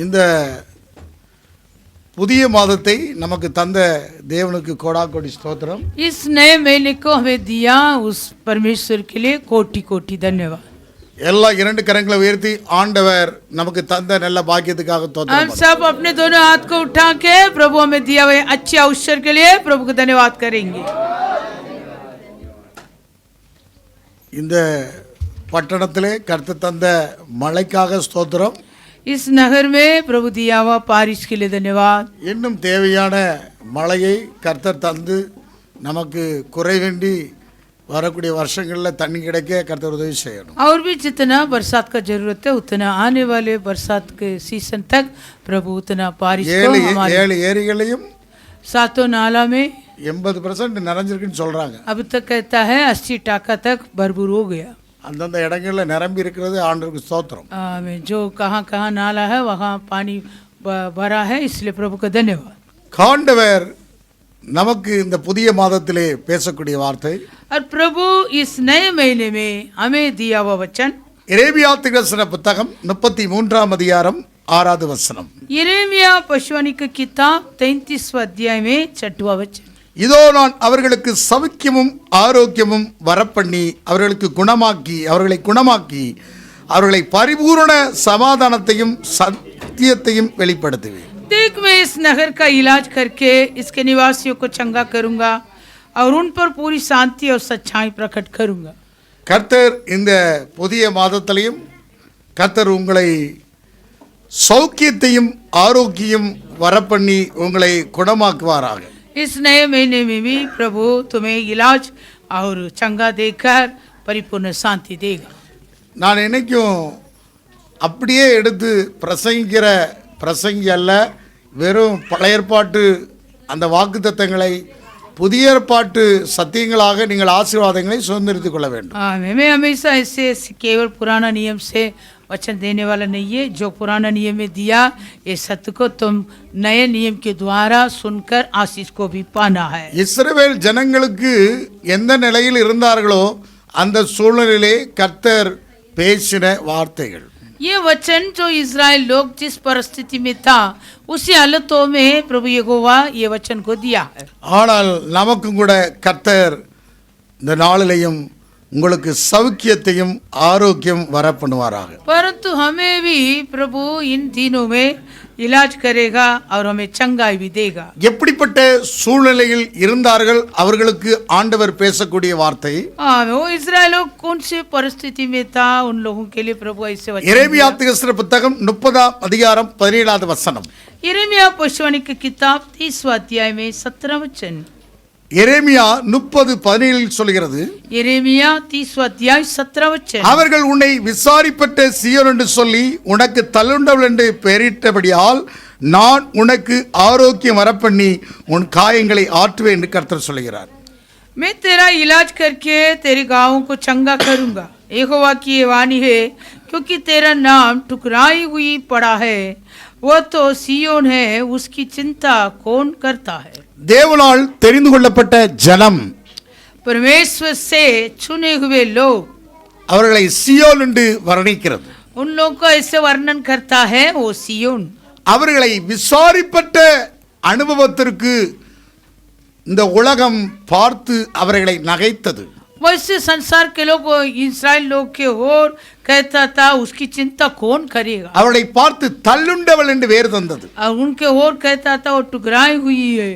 இந்த புதிய மாதத்தை நமக்கு தந்த தேவனுக்கு கோடாகோடி ஸ்தோத்திரம். इस नए महीने को हमें दिया उस परमेश्वर के लिए कोटि कोटि धन्यवाद. எல்லா இரண்டு கரங்களை உயர்த்தி ஆண்டவர் நமக்கு தந்த நல்ல பாக்கியத்துக்காக हम ஸ்தோத்திரம். सब अपने दोनों हाथ को उठा के प्रभु हमें दिया हुए अच्छे अवसर के लिए प्रभु को धन्यवाद करेंगे. இந்த பட்டணத்திலே கர்த்தர் தந்த மழைக்காக ஸ்தோத்திரம். इस नगर में प्रभु दिया हुआ बारिश के लिए धन्यवाद. இன்னும் தேவையான மழையை கர்த்தர் தந்து நமக்கு குறைவின்றி வரக்கூடிய வருஷங்களில் தண்ணி கிடைக்க கர்த்தர் உதவி செய்யணும். और भी जितना बरसात का जरूरत है उतना आने वाले बरसात के सीजन तक प्रभु उतना बारिश को हमारे 7 ஏரிகளையும் सातों नाला में 80% நிறைஞ்சிருக்குன்னு சொல்றாங்க. अब तक कहता है 80% तक भरपूर हो गया. அந்தந்த இடங்களில் நிரம்பி இருக்கிறது ஆண்டவருக்கு ஸ்தோத்திரம். में जो कहाँ कहाँ नाला है वहाँ पानी भरा है, इसलिए प्रभु का धन्यवाद. ஆண்டவர் நமக்கு இந்த புதிய மாதத்திலே பேசக்கூடிய வார்த்தை, और प्रभु इस नए महीने में हमें दिया हुआ वचन எரேமியா தீர்க்கதரிசன புத்தகம் 33ஆம் அதிகாரம் 6வது வசனம். यिर्मयाह भविष्यवाणी की किताब 33वां अध्याय में 6वां वचन. இதோ நான் அவர்களுக்கு சவுக்கியமும் ஆரோக்கியமும் வரப்பண்ணி அவர்களை குணமாக்கி அவர்களை பரிபூரண சமாதானத்தையும் சத்தியத்தையும் வெளிப்படுத்துவேன். देख मैं इस नगर का इलाज करके इसके निवासियों को चंगा करूंगा और उन पर पूरी शांति और सच्चाई प्रकट करूंगा. கர்த்தர் இந்த புதிய மாதத்திலையும் கர்த்தர் உங்களை சௌக்கியத்தையும் ஆரோக்கியம் வரப்பண்ணி உங்களை குணமாக்குவாராக. इस नए महीने में भी प्रभु तुम्हें इलाज और चंगा देकर परिपूर्ण शांति देगा. நான் என்னைக்கும் அப்படியே எடுத்து பிரசங்கிக்கிற பிரசங்கி அல்ல, வெறும் பழைய ஏற்பாட்டு அந்த வாக்குத்தத்தங்களை புதிய ஏற்பாட்டு சத்தியங்களாக நீங்கள் ஆசீர்வாதங்களை சுதந்திரித்துக் கொள்ள வேண்டும். मैं हमेशा ऐसे केवल पुराना नियम से वचन देने वाला नहीं है. जो पुराना नियम में दिया ये सत्य को तुम नए नियम के द्वारा सुनकर आशीष को भी पाना है. இஸ்ரவேல் ஜனங்களுக்கு எந்த நிலையில் இருந்தார்களோ அந்த சூழ்நிலையிலே கர்த்தர் பேசின வார்த்தைகள். ये वचन जो इज़राइल लोग जिस परिस्थिति में था उसी हालतों में प्रभु यहोवा ये वचन को दिया है. ஆனால் நமக்கும் கூட கர்த்தர் இந்த நாளிலேயும் உங்களுக்கு சௌக்கியத்தையும் ஆரோக்கியம் வர பண்ணுவாராக. परंतु हमें भी प्रभु इन दिनों में इलाज करेगा और हमें चंगाई भी देगा. எப்படிப்பட்ட சூழ்நிலையில் இருந்தார்கள் அவர்களுக்கு ஆண்டவர் பேசக்கூடிய வார்த்தை, वो इज़राइल लोग कौन सी परिस्थिति में था उन लोगों के लिए प्रभु ऐसे वचन எரேமியா தீர்க்கதரிசன புத்தகம் 30ஆம் அதிகாரம் 17வது வசனம். यिर्मयाह भविष्यवाणी की किताब 30वां अध्याय में 17वां वचन. எரேமியா 30:17 சொல்கிறது, यिर्मयाह 30वां अध्याय 17वां वचन. அவர்கள் உன்னை விசாரிப்பட்ட சீயோன் என்று சொல்லி உனக்கு தள்ளுண்டவள் என்று பெயரிட்டபடியால் நான் உனக்கு ஆரோக்கியம் வரப்பண்ணி உன் காயங்களை ஆற்றுவேன் என்று கர்த்தர் சொல்கிறார். मैं तेरा इलाज करके तेरे गाँवों को चंगा करूंगा. यहोवा की ये वाणी है, क्योंकि तेरा नाम ठुकराई हुई पड़ा है, वो तो सियोन है, उसकी चिंता कौन करता है. தேவனால் தெரிந்து கொள்ளப்பட்ட ஜனம், परमेश्वर से चुने हुए लोग, அவர்களை சியோன் என்று வர்ணிக்கிறது. उन लोगों को ऐसे वर्णन करता है वो सियोन. அவர்களை விசாரிப்பட்ட அனுபவத்திற்கு இந்த உலகம் பார்த்து அவர்களை நகைத்தது. वैसे संसार के लोग इस्राएल लोग के और कहता था उसकी चिंता कौन करेगा. அவர்களை பார்த்து தள்ளுண்டவள் என்று வேறு தந்தது. और उनके और कहता था वो टुकराई हुई है.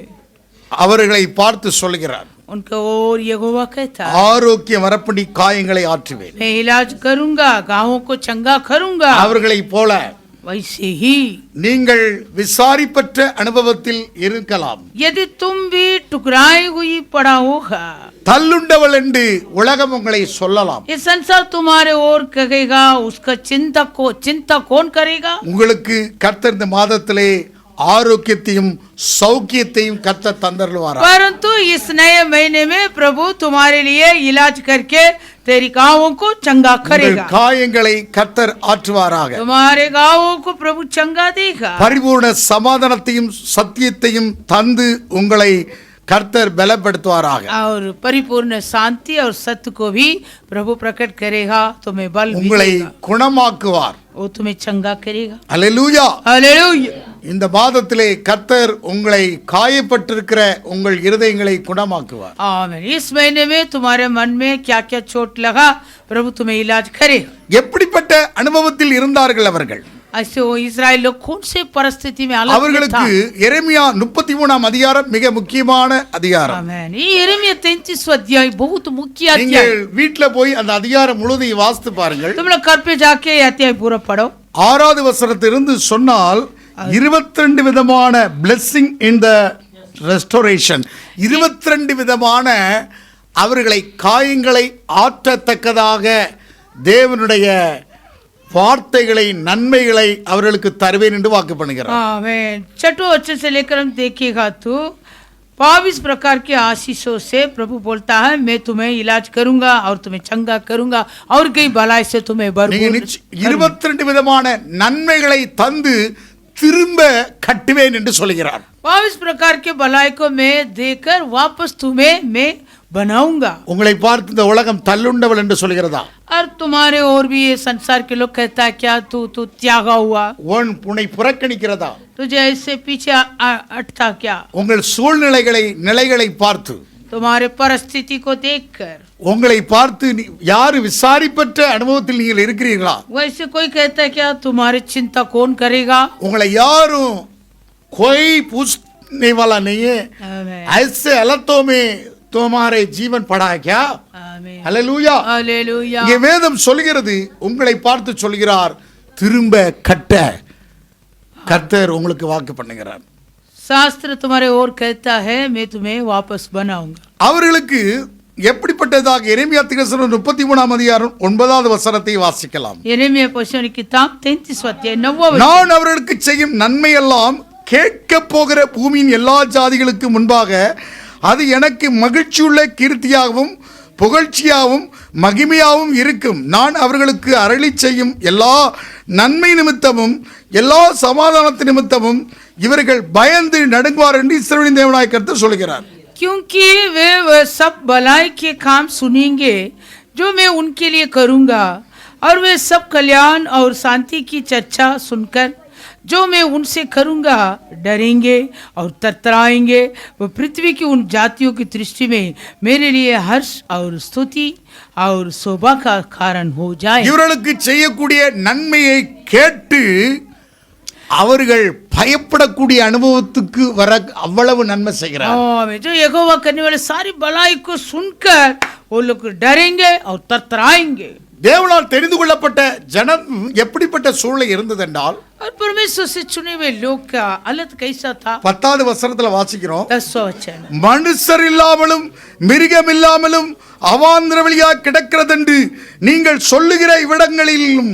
அவர்களை பார்த்து சொல்கிறார், उनके और यहोवा कहता है ஆரோக்கியம் வரப்பண்ணி காயங்களை ஆற்றுவேன். मैं इलाज करूंगा, गाँवों को चंगा करूंगा. அவர்களைப் போல वैसे ही நீங்கள் விசாரிப்பற்ற அனுபவத்தில் இருக்கலாம். यदि तुम भी टुकराई हुई पड़ा होगा, தள்ளுண்டவள் என்று உலகம் உங்களை சொல்லலாம். ये संसार तुम्हारे और कहेगा, उसका चिंता कौन करेगा. உங்களுக்கு கர்த்தர் இந்த மாதத்திலே ஆரோக்கியத்தையும் சௌக்கியத்தையும் கர்த்தர் தந்தருள்வாராக. परंतु इस नए महीने में प्रभु तुम्हारे लिए इलाज करके तेरी गाँवों को चंगा करेगा. காயங்களை கர்த்தர் ஆற்றுவாராக. तुम्हारे गाँवों को प्रभु चंगा देगा. பரிபூர்ண சமாதானத்தையும் சத்தியத்தையும் தந்து உங்களை கர்த்தர் பலப்படுத்துவாராக. और परिपूर्ण शांति और सत्य को भी प्रभु प्रकट करेगा, तुम्हें बल भी உங்களை देगा, குணமாக்குவார். वो तुम्हें चंगा करेगा. அல்லேலூயா. हालेलुया. இந்த மாதத்திலே கர்த்தர் உங்களை காயப்பட்டிருக்கிற உங்கள் இருதயங்களை குணமாக்குவார். आमीन. इस महीने में तुम्हारे मन में क्या क्या चोट लगा, प्रभु तुम्हें इलाज करेगा. எப்படிப்பட்ட அனுபவத்தில் இருந்தார்கள் அவர்கள்? ऐसे वो इस्राएल लोग कौन से परिस्थिति में हालत में था. அவர்களுக்கு எரேமியா 33ஆம் அதிகாரம் மிக முக்கியமான அதிகாரம். आमीन. ये यिर्मयाह 33वां अध्याय बहुत मुख्य अध्याय. நீங்கள் வீட்ல போய் அந்த அதிகாரம் முழுதையும் வாசித்து பாருங்கள். तुम लोग घर पे जाके ये अध्याय पूरा पढ़ो. 6வது வசனத்திலிருந்து சொன்னால் 22 விதமான blessing in the restoration, 22 விதமான அவர்களை காயங்களை ஆற்றத்தக்கதாக தேவனுடைய வார்த்தைகளை நன்மைகளை அவர்களுக்கு தருவேன் என்று வாக்கு பண்ணுகிறார். आमीन. छठवें वचन से लेकर हम देखेगा तो 22 प्रकार के आशीषों से प्रभु बोलता है, मैं तुम्हें इलाज करूंगा और तुम्हें चंगा करूंगा और कई भलाई से तुम्हें भरपूर. 22 விதமான நன்மைகளை தந்து திரும்ப கட்டுவேன் என்று சொல்கிறார். 22 प्रकार के भलाई को मैं देकर वापस तुम्हें मैं बनाऊंगा. உங்களை பார்த்து இந்த உலகம் தள்ளுண்டவள் என்று சொல்கிறதா? और तुम्हारे और भी ये संसार के लोग कहता है क्या तू त्यागा हुआ, உன்னை புறக்கணிக்கிறதா? तुझे ऐसे पीछे अटता क्या? உங்கள் நிலைகளை பார்த்து, तुम्हारे परिस्थिति को देखकर, உங்களை பார்த்து யாரு விசாரிப்பற்ற அனுபவத்தில் நீங்கள் இருக்கிறீர்களா? वैसे कोई कहता है क्या तुम्हारी चिंता कौन करेगा? உங்களை யாரும் कोई पूछने वाला नहीं है. ऐसे हालतों में तुम्हारे जीवन पड़ा है क्या? आमीन. हालेलूया. हालेलूया. இங்கே வேதம் சொல்கிறது, உங்களை பார்த்து சொல்கிறார், திரும்ப கட்ட கர்த்தர் உங்களுக்கு வாக்கு பண்ணுகிறார். शास्त्र तुम्हारे और कहता है मैं तुम्हें वापस बनाऊंगा. அவர்களுக்கு எப்படிப்பட்டதாக எரேமியா தீர்க்கதரிசனம் 33ஆம் அதிகாரம் 9வது வசனத்தை வாசிக்கலாம். यिर्मयाह भविष्यवाणी की किताब 33वां अध्याय 9वां वचन. நான் அவர்களுக்கு செய்யும் நன்மை எல்லாம் கேட்க போகிற பூமியின் எல்லா ஜாதிகளுக்கு முன்பாக அது எனக்கு மகிழ்ச்சியுள்ள கீர்த்தியாகவும் புகழ்ச்சியாகவும் மகிமையாகவும் இருக்கும். நான் அவர்களுக்கு அருளி செய்யும் எல்லா நன்மை நிமித்தமும் எல்லா சமாதானத்து நிமித்தமும் இவர்கள் பயந்து நடுங்குவார் என்று இஸ்ரவேலின் தேவனாகிய கர்த்தர் சொல்கிறார். क्योंकि वे सब भलाई के काम सुनेंगे जो मैं उनके लिए करूंगा, और वे सब कल्याण और शांति की चर्चा सुनकर जो मैं उनसे करूंगा डरेंगे और ततराएंगे. वो पृथ्वी की उन जातियों की दृष्टि में मेरे लिए हर्ष और स्तुति और शोभा का कारण हो जाए. இவர்களுக்கு செய்யக்கூடிய நன்மையை கேட்டு அவர்கள் பயப்படக்கூடிய அனுபவத்துக்கு வர அவ்வளவு நன்மை செய்கிறார். जो यहोवा करने वाले सारी भलाई को सुनकर वो लोग डरेंगे और ततराएंगे. தேவனால் தெரிந்து கொள்ளப்பட்ட ஜனம் எப்படிப்பட்ட சூழ்நிலை இருந்ததென்றால், और परमेश्वर से चुने हुए लोग का हालत कैसा था? 10வது வசனத்துல வாசிக்கிறோம், 10वां वचन. மனுஷர் இல்லாமலும் மிருகம் இல்லாமலும் அவாந்திர வழியாக கிடக்கிறதென்று நீங்கள் சொல்லுகிற இவ்விடங்களிலும்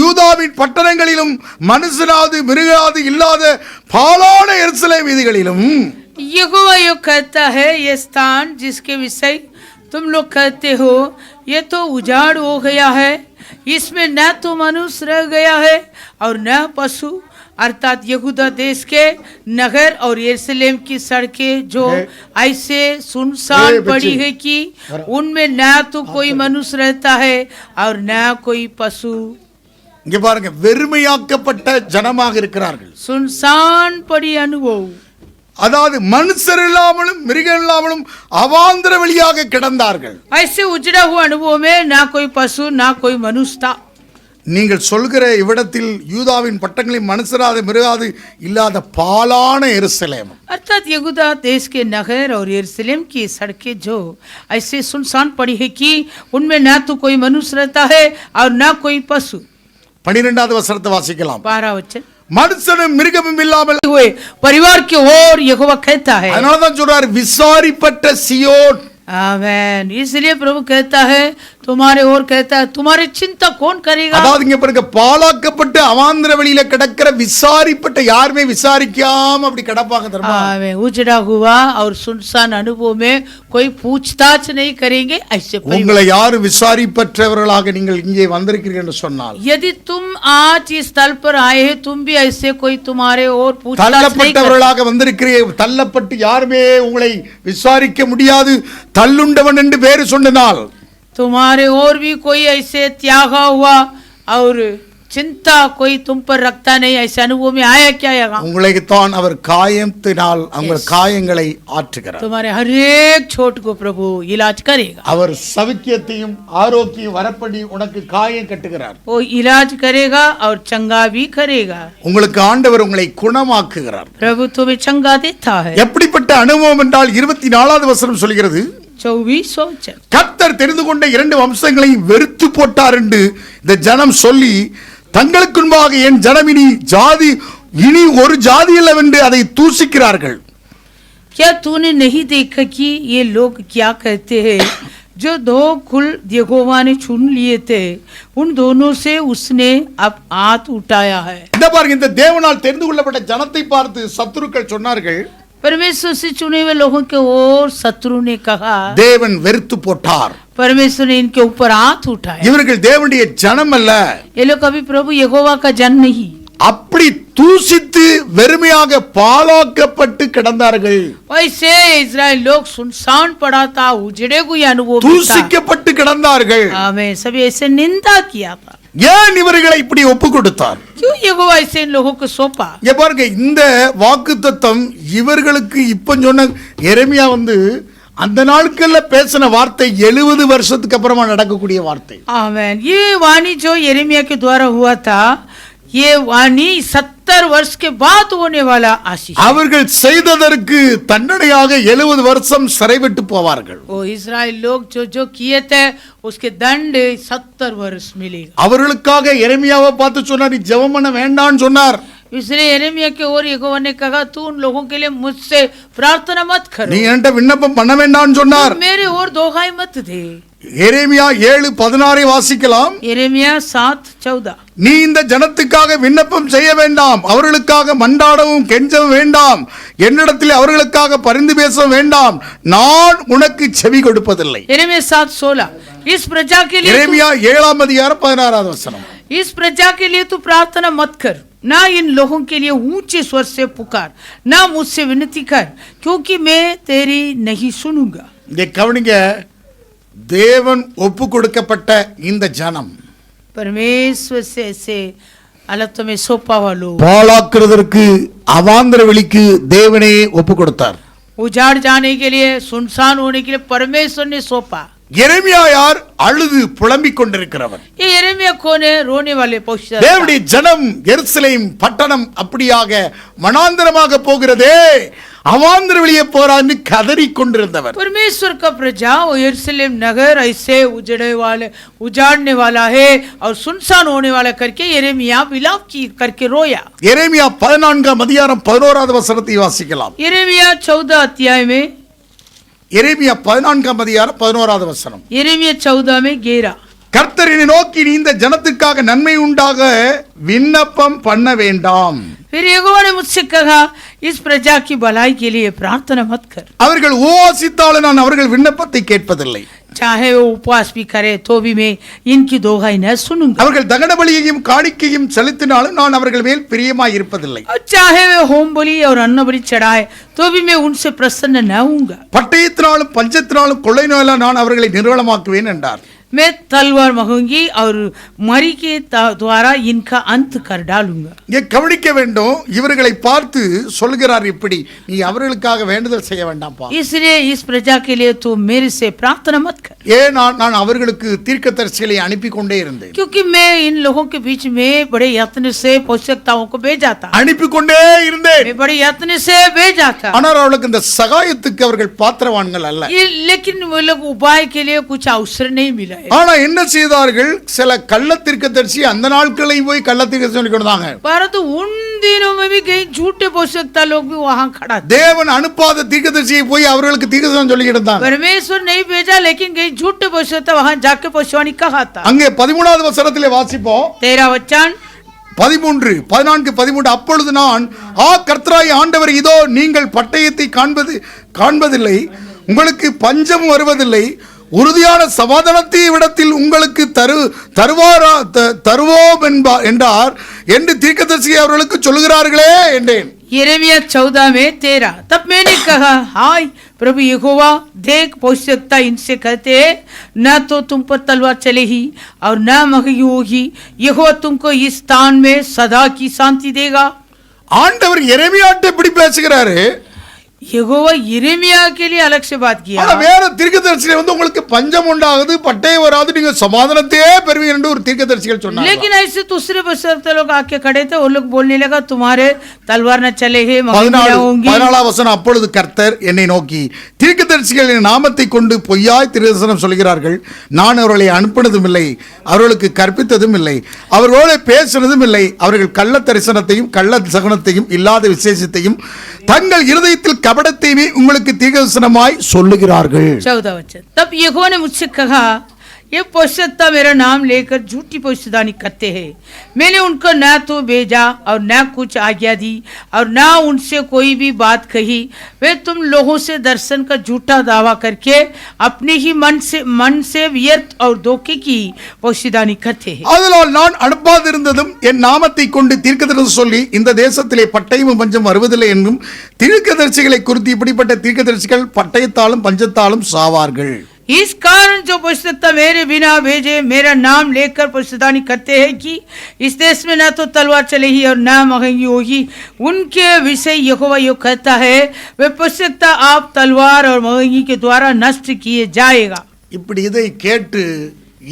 யூதாவின் பட்டணங்களிலும் மனுஷராது மிருகாது இல்லாத பாலான எருசலேம் வீதிகளிலும். यहोवा यो कहता है, ये स्थान जिसके विषय तुम लोग कहते हो ये तो उजाड़ हो गया है, इसमें न तो मनुष्य रह गया है और न पशु, अर्थात यहूदा देश के नगर और यरूशलेम की सड़कें जो ऐसे सुनसान पड़ी है कि उनमें न तो कोई मनुष्य रहता है और न कोई पशु. இங்க பாருங்க, வெறுமையாக்கப்பட்ட ஜனமாக இருக்கிறார்கள். सुनसान पड़ी अनुभव, அதாவது மனுஷர் இல்லாமலும் மிருகம் இல்லாமலும் அவாந்திர வழியாக கிடந்தார்கள். ऐसे उजड़ा हुआ अनुभव में ना कोई पशु ना कोई मनुष्य था. நீங்கள் சொல்கிற இவ்விடத்தில் யூதாவின் பட்டணங்களில் மனுஷராது மிருகாது இல்லாத பாலான எருசலேம், अर्थात यहूदा देश के नगर और यरूशलेम की सड़कें जो ऐसे सुनसान पड़ी है कि उनमें ना तो कोई मनुष्य रहता है और ना कोई पशु. 12வது வசனத்தை வாசிக்கலாம். 12 वचन. மனுஷனும் மிருகமும் இல்லாமல் हुए परिवार की ओर यहोवा कहता है. அதனால தான் சொல்றார், விசாரிப்பட்ட சியோன். आमीन. इसलिए प्रभु कहता है तुम्हारे और कहता है तुम्हारी चिंता कौन करेगा? அதாவது இங்க பாருங்க, பாழாக்கப்பட்டு அவாந்திர வெளியில கிடக்கிற விசாரிப்பட்ட யாருமே விசாரிக்காம அப்படி கிடப்பாங்க தெரியுமா? में उजड़ा हुआ और सुनसान अनुभव में कोई पूछताछ नहीं करेंगे ऐसे परिवार। உங்களை யாரும் விசாரிப்பற்றவர்களாக நீங்கள் இங்கே வந்திருக்கிறீர்கள் என்று சொன்னால், यदि तुम आज इस स्थल पर आए हैं, तुम भी ऐसे कोई तुम्हारे और पूछताछ नहीं कर। தள்ளப்பட்டவர்களாக வந்திருக்கிறீர்கள். தள்ளப்பட்டு யாருமே உங்களை விசாரிக்க முடியாது, தள்ளுண்டவன் என்று பேரு சொன்னால், तुम्हारे और भी कोई ऐसे त्यागा हुआ और चिंता कोई तुम पर रखता नहीं, ऐसे अनुभव में आया क्या? உங்களை தான் அவர் காயத்தினால் உங்கள் காயங்களை ஆற்றுகிறார். तुम्हारे हर एक चोट को प्रभु इलाज करेगा. அவர் சவுக்கியத்தையும் ஆரோக்கியம் வரப்படி உனக்கு காயம் கட்டுகிறார். वो इलाज करेगा और चंगा भी करेगा. உங்களுக்கு ஆண்டவர் உங்களை குணமாக்குகிறார். प्रभु तुम्हें चंगा देता है. எப்படிப்பட்ட அனுபவம் என்றால் 24வது வசனம் சொல்கிறது, 24 वचन, கர்த்தர் தெரிந்து கொண்ட 2 வம்சங்களை வெறுத்து போட்டார் என்று இந்த ஜனம் சொல்லி, தங்களுக்கு முன்பாக என் ஜனம் இனி ஒரு ஜாதி இல்லவென்று அதை தூசிக்கிறார்கள். क्या तूने नहीं देखा कि ये लोग क्या कहते हैं? जो 2 कुल यहोवा ने चुन लिए थे, उन दोनों से उसने अब हाथ उठाया है. இந்த பாருங்க, இந்த தேவனால் தெரிந்து கொள்ளப்பட்ட ஜனத்தை பார்த்து சத்துருக்கள் சொன்னார்கள், परमेश्वर से चुने हुए लोगों के और शत्रु ने कहा, தேவன் வெறுத்து போட்டார். परमेश्वर ने इनके ऊपर हाथ उठाया. இவர்கள் தேவனுடைய ஜனம் அல்ல. ये लोग अभी प्रभु यहोवा का जन नहीं. அப்படி தூசித்து வெறுமையாக பாழாக்கப்பட்டு கிடந்தார்கள். वैसे इजराइल लोग सुनसान पड़ा था, उजड़े हुए अनुभव में था. தூசிக்கப்பட்டு கிடந்தார்கள். हमें सभी ऐसे निंदा किया था. ஏன் இவர்களை இப்படி ஒப்பு கொடுத்தார்? क्यों यहोवा ऐसे इन लोगों को सौंपा? இங்க பாருங்க, இந்த வாக்குத்தத்தம் இவர்களுக்கு இப்ப சொன்ன எரேமியா அந்த நாட்கள்ல பேசின வார்த்தை 70 வருஷத்துக்கு அப்புறமா நடக்கக்கூடிய வார்த்தை. आमेन. ये वाणी जो यिर्मयाह के द्वारा हुआ था, ये वाणी 70 वर्ष के बाद होने वाला आशीष. அவர்கள் செய்ததற்கு தண்டனையாக 70 வருஷம் சிறைவிட்டு போவார்கள். वो इजराइल लोग जो किए थे उसके दंड 70 वर्ष मिलेगा. அவர்களுக்காக எரேமியாவை பார்த்து சொன்னார், நீ ஜெபம் பண்ண வேண்டாம்னு சொன்னார். इसलिए यिर्मयाह के और यहोवा ने कहा, तू उन लोगों के लिए मुझसे प्रार्थना मत करो. நீ என்கிட்ட விண்ணப்பம் பண்ண வேண்டாம்னு சொன்னார். मेरे और दोहाई मत दे. எரேமியா 7:16 வாசிக்கலாம். यिर्मयाह 7:14. நீ இந்த ஜனத்துக்காக விண்ணப்பம் செய்ய வேண்டாம், அவர்களுக்காக மண்டாடவும் கெஞ்சவும் வேண்டாம், என்னிடத்தில் அவர்களுக்காக பரிந்து பேச வேண்டாம், நான் உனக்கு செவி கொடுப்பதில்லை. यिर्मयाह 7:16. इस प्रजा के लिए எரேமியா 7:16 வசனம். इस प्रजा के लिए तू प्रार्थना मत कर, ना इन लोगों के लिए ऊंचे स्वर से पुकार, ना मुझसे विनती कर, क्योंकि मैं तेरी नहीं सुनूंगा. இதை கவனிங்க, தேவன் ஒப்பு கொடுக்கப்பட்ட இந்த ஜனம் परमेश्वर से ऐसे हालतों में सौंपा हुआ लोग, பாழாக்குறதற்கு அவாந்தர வெளிக்கு தேவனே ஒப்பு கொடுத்தார். उजाड़ जाने के लिए, सुनसान होने के लिए परमेश्वर ने सौंपा. எரேமியா யார்? அழுது புலம்பிக் கொண்டிருக்கிறவன். ये यिर्मयाह कौन है? रोने वाले पौष्टर. தேவனுடைய ஜனம் எருசலேம் பட்டணம் அப்படியாக மனாந்தரமாக போகிறதே, அவாந்தர வெளியே போறான்னு கதறி கொண்டிருந்தவர். परमेश्वर का प्रजा वो यरूशलेम नगर ऐसे उजाड़ने वाला है और सुनसान होने वाला करके यिर्मयाह विलाप करके रोया. எரேமியா 14:11 வசனத்தை வாசிக்கலாம். यिर्मयाह 14 अध्याय में, எரேமியா 14:11 வசனம். यिर्मयाह 14 में 11. கர்த்தரினை நோக்கி நீ இந்த ஜனத்துக்காக நன்மை உண்டாக விண்ணப்பம் பண்ண வேண்டாம். फिर यहोवा ने मुझसे कहा, इस प्रजा की भलाई के लिए प्रार्थना मत कर. அவர்கள் உபவாசித்தாலும் நான் அவர்கள் விண்ணப்பத்தை கேட்பதில்லை. चाहे वो उपवास भी करे तो भी मैं इनकी दोहाई न सुनूंगा. அவர்கள் தகன பலியையும் காணிக்கையும் செலுத்தினாலும் நான் அவர்கள் மேல் பிரியமாய் இருப்பதில்லை. और चाहे वे होम बलि और अन्न बलि चढ़ाए तो भी मैं उनसे प्रसन्न न होऊंगा. பட்டயத்தினாலும் பஞ்சத்தினாலும் கொள்ளை நோயால் நான் அவர்களை நிர்வலமாக்குவேன் என்றார். मैं तलवार मंगूंगी और मरी के द्वारा इनका अंत कर डालूंगा. இங்கே கவனிக்க வேண்டும், இவர்களை பார்த்து சொல்கிறார், இப்படி நீ அவர்களுக்காக வேண்டுதல் செய்ய வேண்டாம்ப்பா. इसलिए इस प्रजा के लिए तू मेरे से प्रार्थना मत कर. ஏன் நான் அவர்களுக்கு தீர்க்கதரிசிகளை அனுப்பி கொண்டே இருந்தேன். क्योंकि मैं इन लोगों के बीच में बड़े यत्न से पोषकताओं को भेजा था. அனுப்பி கொண்டே இருந்தேன். मैं बड़े यत्न से भेजा था. ஆனால் அவர்களுக்கு இந்த சகாயத்துக்கு அவர்கள் பாத்திரவான்கள் அல்ல. लेकिन वो लोग उपाय के लिए कुछ अवसर नहीं मिला. ஆனா என்ன செய்தார்கள்? சில கள்ள தீர்க்கதரிசி அந்த நாட்களையும் போய் கள்ள தீர்க்கதரிசி சொல்லி கொடுத்தாங்க. परंतु उन दिनों में भी कई झूठे भविष्यवक्ता लोग भी वहां खड़ा थे। தேவன் அனுப்பாத தீர்க்கதரிசியை போய் அவர்களுக்கு தீர்க்கதரிசனம் சொல்லிக்கிட்டு இருந்தாங்க. परमेश्वर नहीं भेजा लेकिन कई झूठे भविष्यवक्ता वहां जाके भविष्यवाणी कहा था। அங்கே 13வது வசனத்திலே வாசிப்போம். 13 वचन 13 14 13 அப்பொழுது நான் கர்த்தராகிய ஆண்டவர் இதோ நீங்கள் பட்டயத்தை காண்பதில்லை, உங்களுக்கு பஞ்சம் வருவதில்லை, உறுதியான சமாதானத்தை விடத்தில் உங்களுக்கு தருவோம் என்றார் என்று தீர்க்கதரிசி அவர்களுக்கு சொல்லுகிறார்களே என்றேன். यिर्मयाह 14 में 13 तब मैंने कहा हाय प्रभु यहोवा देख भविष्यवक्ता इनसे कहते हैं न तो तुम पर तलवार चलेगी और न महंगी होगी, यहोवा तुमको इस स्थान में सदा की शांति देगा। ஆண்டவர் எரேமியாட்ட இப்படி பேசுகிறாரு. यहोवा यिर्मयाह के लिए अलग से बात किया। ஆனா வேற தீர்க்கதரிசிகள் வந்து உங்களுக்கு பஞ்சம் உண்டாகுது, பட்டயம் வராது, நீங்க சமாதானத்தையே பெறுவீங்க என்று ஒரு தீர்க்கதரிசிகள் சொன்னாங்க. लेकिन ऐसे दूसरे भविष्यवक्ता लोग आके खड़े थे, वो लोग बोलने लगा तुम्हारे तलवार न चलेगी, महंगी होंगी। 14 வசனம் அப்பொழுது கர்த்தர் என்னை நோக்கி தீர்க்கதரிசிகளின் நாமத்தை கொண்டு பொய்யாய் தீர்க்கதரிசனம் சொல்கிறார்கள், நான் அவர்களை அனுப்பினதும் இல்லை, அவர்களுக்கு கற்பித்ததும் இல்லை, அவர்களோட பேசினதும் இல்லை, அவர்கள் கள்ள தரிசனத்தையும் கள்ள சகுனத்தையும் இல்லாத விசேஷத்தையும் தங்கள் இருதயத்தில் கபடத்தையுமே உங்களுக்கு தீர்க்கதரிசனமாய் சொல்லுகிறார்கள். 14 वचन तब यहोवा ने मुझसे कहा ये भविष्यवक्ता मेरा नाम लेकर झूठी भविष्यवाणी करते हैं, मैंने उनको न तो भेजा और न कुछ आज्ञा दी और न उनसे कोई भी बात कही, वे तुम लोगों से दर्शन का झूठा दावा करके अपने ही मन से व्यर्थ और धोखे की भविष्यवाणी करते हैं। அதனால் நான் அனுப்பாதிருந்ததும் என் நாமத்தை கொண்டு தீர்க்கதரிசனம் சொல்லி இந்த தேசத்திலே பட்டயமும் பஞ்சம் வருவதில்லை என்றும் தீர்க்கதரிசிகளை குறித்து இப்படிப்பட்ட தீர்க்கதரிசிகள் பட்டயத்தாலும் பஞ்சத்தாலும் சாவார்கள். इस कारण जो भविष्यवक्ता मेरे बिना भेजे मेरा नाम लेकर भविष्यवाणी करते हैं कि इस देश में न तो तलवार चलेगी और न महंगी होगी, उनके विषय यहोवा यो कहता है वे भविष्यवक्ता आप तलवार और महंगी के द्वारा नष्ट किए जाएगा। இப்படி இதை கேட்டு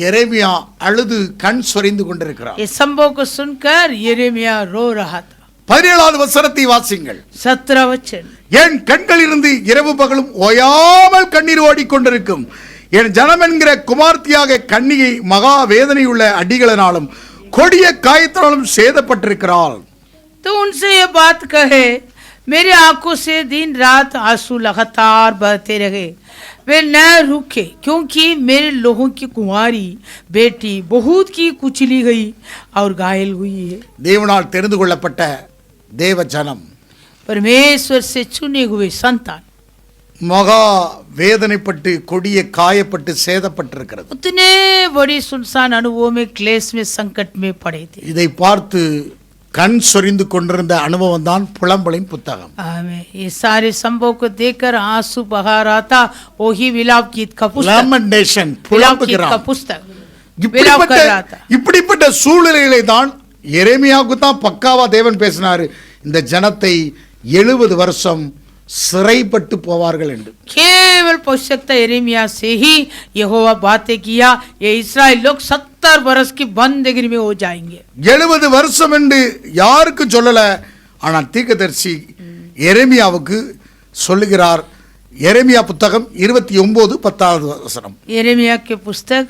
எரேமியா அழுது கண் சொரிந்து கொண்டிருக்கிறார். इस संभव को सुनकर यिर्मयाह रो रहा था। 17வது வசனத்தை வாசிங்கள். 17 वचन என் கண்களிலிருந்து இரவு பகலும் ஓயாமல் கண்ணீர் ஓடிக்கொண்டிருக்கும் என் ஜனம் என்கிற குமார்த்தியாக கன்னிகை மகா வேதனையுள்ள அடிகளினாலும் கொடிய காயத்தினாலும் சேதப்பட்டிருக்கிறாள். तो उनसे ये बात कहे मेरी आंखों से दिन रात आंसू लगातार बहते रहे, वे न रुके क्योंकि मेरे लोगों की कुंवारी बेटी बहुत की कुचली गई और घायल हुई है। தேவனால் தெரிந்து கொள்ளப்பட்ட தேவ ஜனம் परमेश्वर से चुने हुए संतान மகா வேதனைப்பட்டு கொடிய காயப்பட்டு சேதப்பட்டிருக்கிறது. उतने बड़ी सुनसान अनुभव में क्लेश में संकट में पड़े थे। இதை பார்த்து கண் சொரிந்து கொண்டிருந்த அனுபவம் தான் புலம்பலின் புத்தகம். आमीन। ये सारे संभव को देखकर आंसू बहा रहा था, वही विलाप गीत का पुस्तक, Lamentation, विलाप गीत புலம்புகிறான். का पुस्तक विलाप कर रहा था। இப்படிப்பட்ட சூழ்நிலையிலே தான் எரேமியாவுக்கு தான் பக்காவா தேவன் பேசினாரு, இந்த ஜனத்தை 70 வருஷம் சிறைப்பட்டு போவார்கள் என்று. केवल भविष्यवक्ता यिर्मयाह से ही यहोवा बातें किया, ये इस्राएल लोग 70 वर्ष की बंदगी में हो जाएंगे। 70 வருஷம் என்று யாருக்கு சொல்லல, ஆனால் தீர்க்கதரிசி எரேமியாவுக்கு சொல்லுகிறார். எரேமியா புத்தகம் 29 10வது வசனம். यिर्मयाह के पुस्तक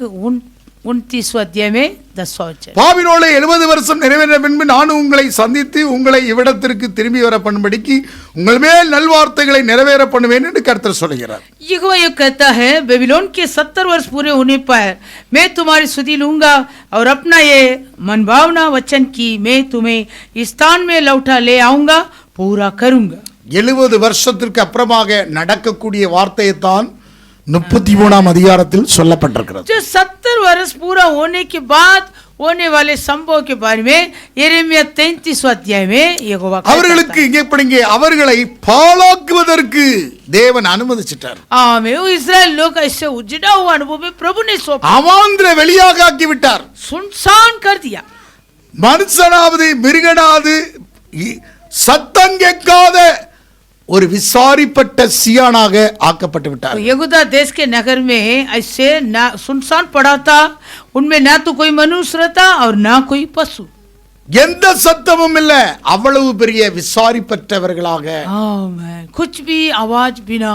29 अध्याय में 10वां वचन। பாபிலோனிலே 70 வருஷம் நிறைவேறின பின்பு நான் உங்களை சந்தித்து உங்களை இவ்விடத்திற்கு திரும்பி வர பண்ணும்படிக்கு உங்கள் மேல் நல்வார்த்தைகளை நிறைவேற பண்ணுவேன் என்று கர்த்தர் சொல்கிறார். यहोवा ये कहता है बेबीलोन के 70 वर्ष पूरे होने पर मैं तुम्हारी सुधि लूंगा और अपना ये मनभावना वचन की मैं तुम्हें इस स्थान में लौटा ले आऊंगा पूरा करूंगा। 70 வருஷத்திற்கு அப்புறமாக நடக்கக்கூடிய வார்த்தையைத்தான் 33ஆம் அதிகாரத்தில் சொல்லப்பட்டிருக்கிறது. जो 70 वर्ष पूरा होने के बाद होने वाले संभव के बारे में यिर्मयाह 33 अध्याय में यहोवा அவர்களுக்கு இங்கே படிங்க அவர்களை பாழாக்குவதற்கு தேவன் அனுமதிச்சிட்டார். आमीन। वो इस्राएल लोग ऐसे उजड़ा हुआ अनुभव में प्रभु ने सौंपा, அவாந்திர வெளியாக ஆக்கி விட்டார். सुनसान कर दिया। மனுஷனாவது மிருகனாவது சத்தம் கேட்காத ஒரு விசாரிப்பட்ட சியானாக ஆக்கப்பட்டு விட்டார். तो यहूदा देश के नगर में ऐसे ना सुनसान पड़ा था, उनमें ना तो कोई मनुष्य रहता और ना कोई पशु, எந்த சத்தமும் இல்ல, அவ்வளவு பெரிய விசாரிப்பட்டவர்களாக कुछ भी आवाज बिना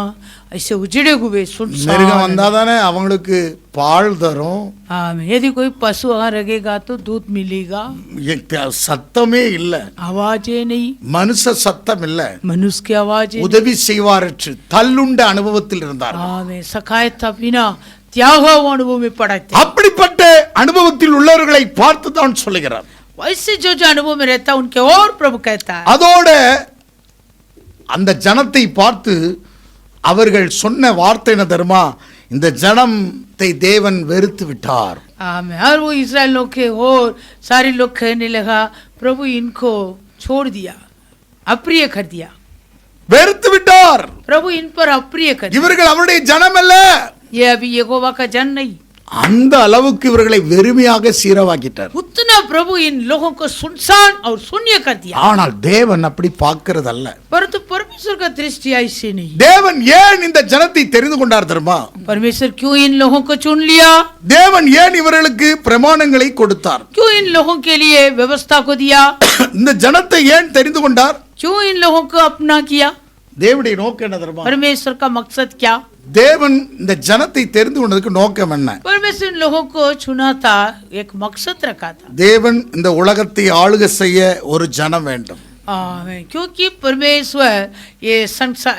ऐसे उजड़े हुए सुनसान। மிருகம் வந்தாதானே அவங்களுக்கு பால் தரும். यदि कोई पशु वहाँ रहेगा तो दूध मिलेगा। சத்தமே இல்ல, आवाजें नहीं, மனுஷ சத்தம் இல்ல, मनुष्य की आवाजें, உதவி செய்வாரற்று தள்ளுண்ட அனுபவத்தில் இருந்தார். सहायता बिना त्याग अनुभव में पड़ा थे। அப்படிப்பட்ட அனுபவத்தில் உள்ளவர்களை பார்த்து தான் சொல்லுகிறார். वैसे जो अनुभव में रहता उनके और प्रभु कहता है। அதோட அந்த ஜனத்தை பார்த்து அவர்கள் சொன்ன வார்த்தை என்ன தெரியுமா? இந்த ஜனத்தை தேவன் வெறுத்து விட்டார். और वो इस्राएल लोग के और सारे लोग कहने लगा प्रभु इनको छोड़ दिया, अप्रिय कर दिया। வெறுத்து விட்டார். प्रभु इन पर अप्रिय कर दिया। இவர்கள் அவருடைய ஜனம் அல்ல. ये अभी यहोवा का जन नहीं। அந்த அளவுக்கு இவர்களை வெறுமையாக சீரவாக்கிட்டார். उतना प्रभु इन लोगों को सुनसान और शून्य कर दिया। ஆனால் தேவன் அப்படி பார்க்கிறதல்ல. परंतु परमेश्वर का दृष्टि ऐसे नहीं। தேவன் ஏன் இந்த ஜனத்தை தெரிந்து கொண்டார் தெரியுமா? परमेश्वर क्यों इन लोगों को चुन लिया? தேவன் ஏன் இவர்களுக்கு பிரமாணங்களை கொடுத்தார்? क्यों इन लोगों के लिए व्यवस्था को दिया? இந்த ஜனத்தை ஏன் தெரிந்து கொண்டார்? क्यों इन लोगों को अपना किया? தேவனுடைய நோக்கம் என்ன தெரியுமா? परमेश्वर का मकसद क्या? தேவன் இந்த ஜனத்தை தெரிந்து கொண்டதுக்கு நோக்கம் என்ன? परमेश्वर इन लोगों को चुना था, एक मकसद रखा था। தேவன் இந்த உலகத்தை ஆளுகை செய்ய ஒரு ஜனம் வேண்டும். क्योंकि परमेश्वर ये संसार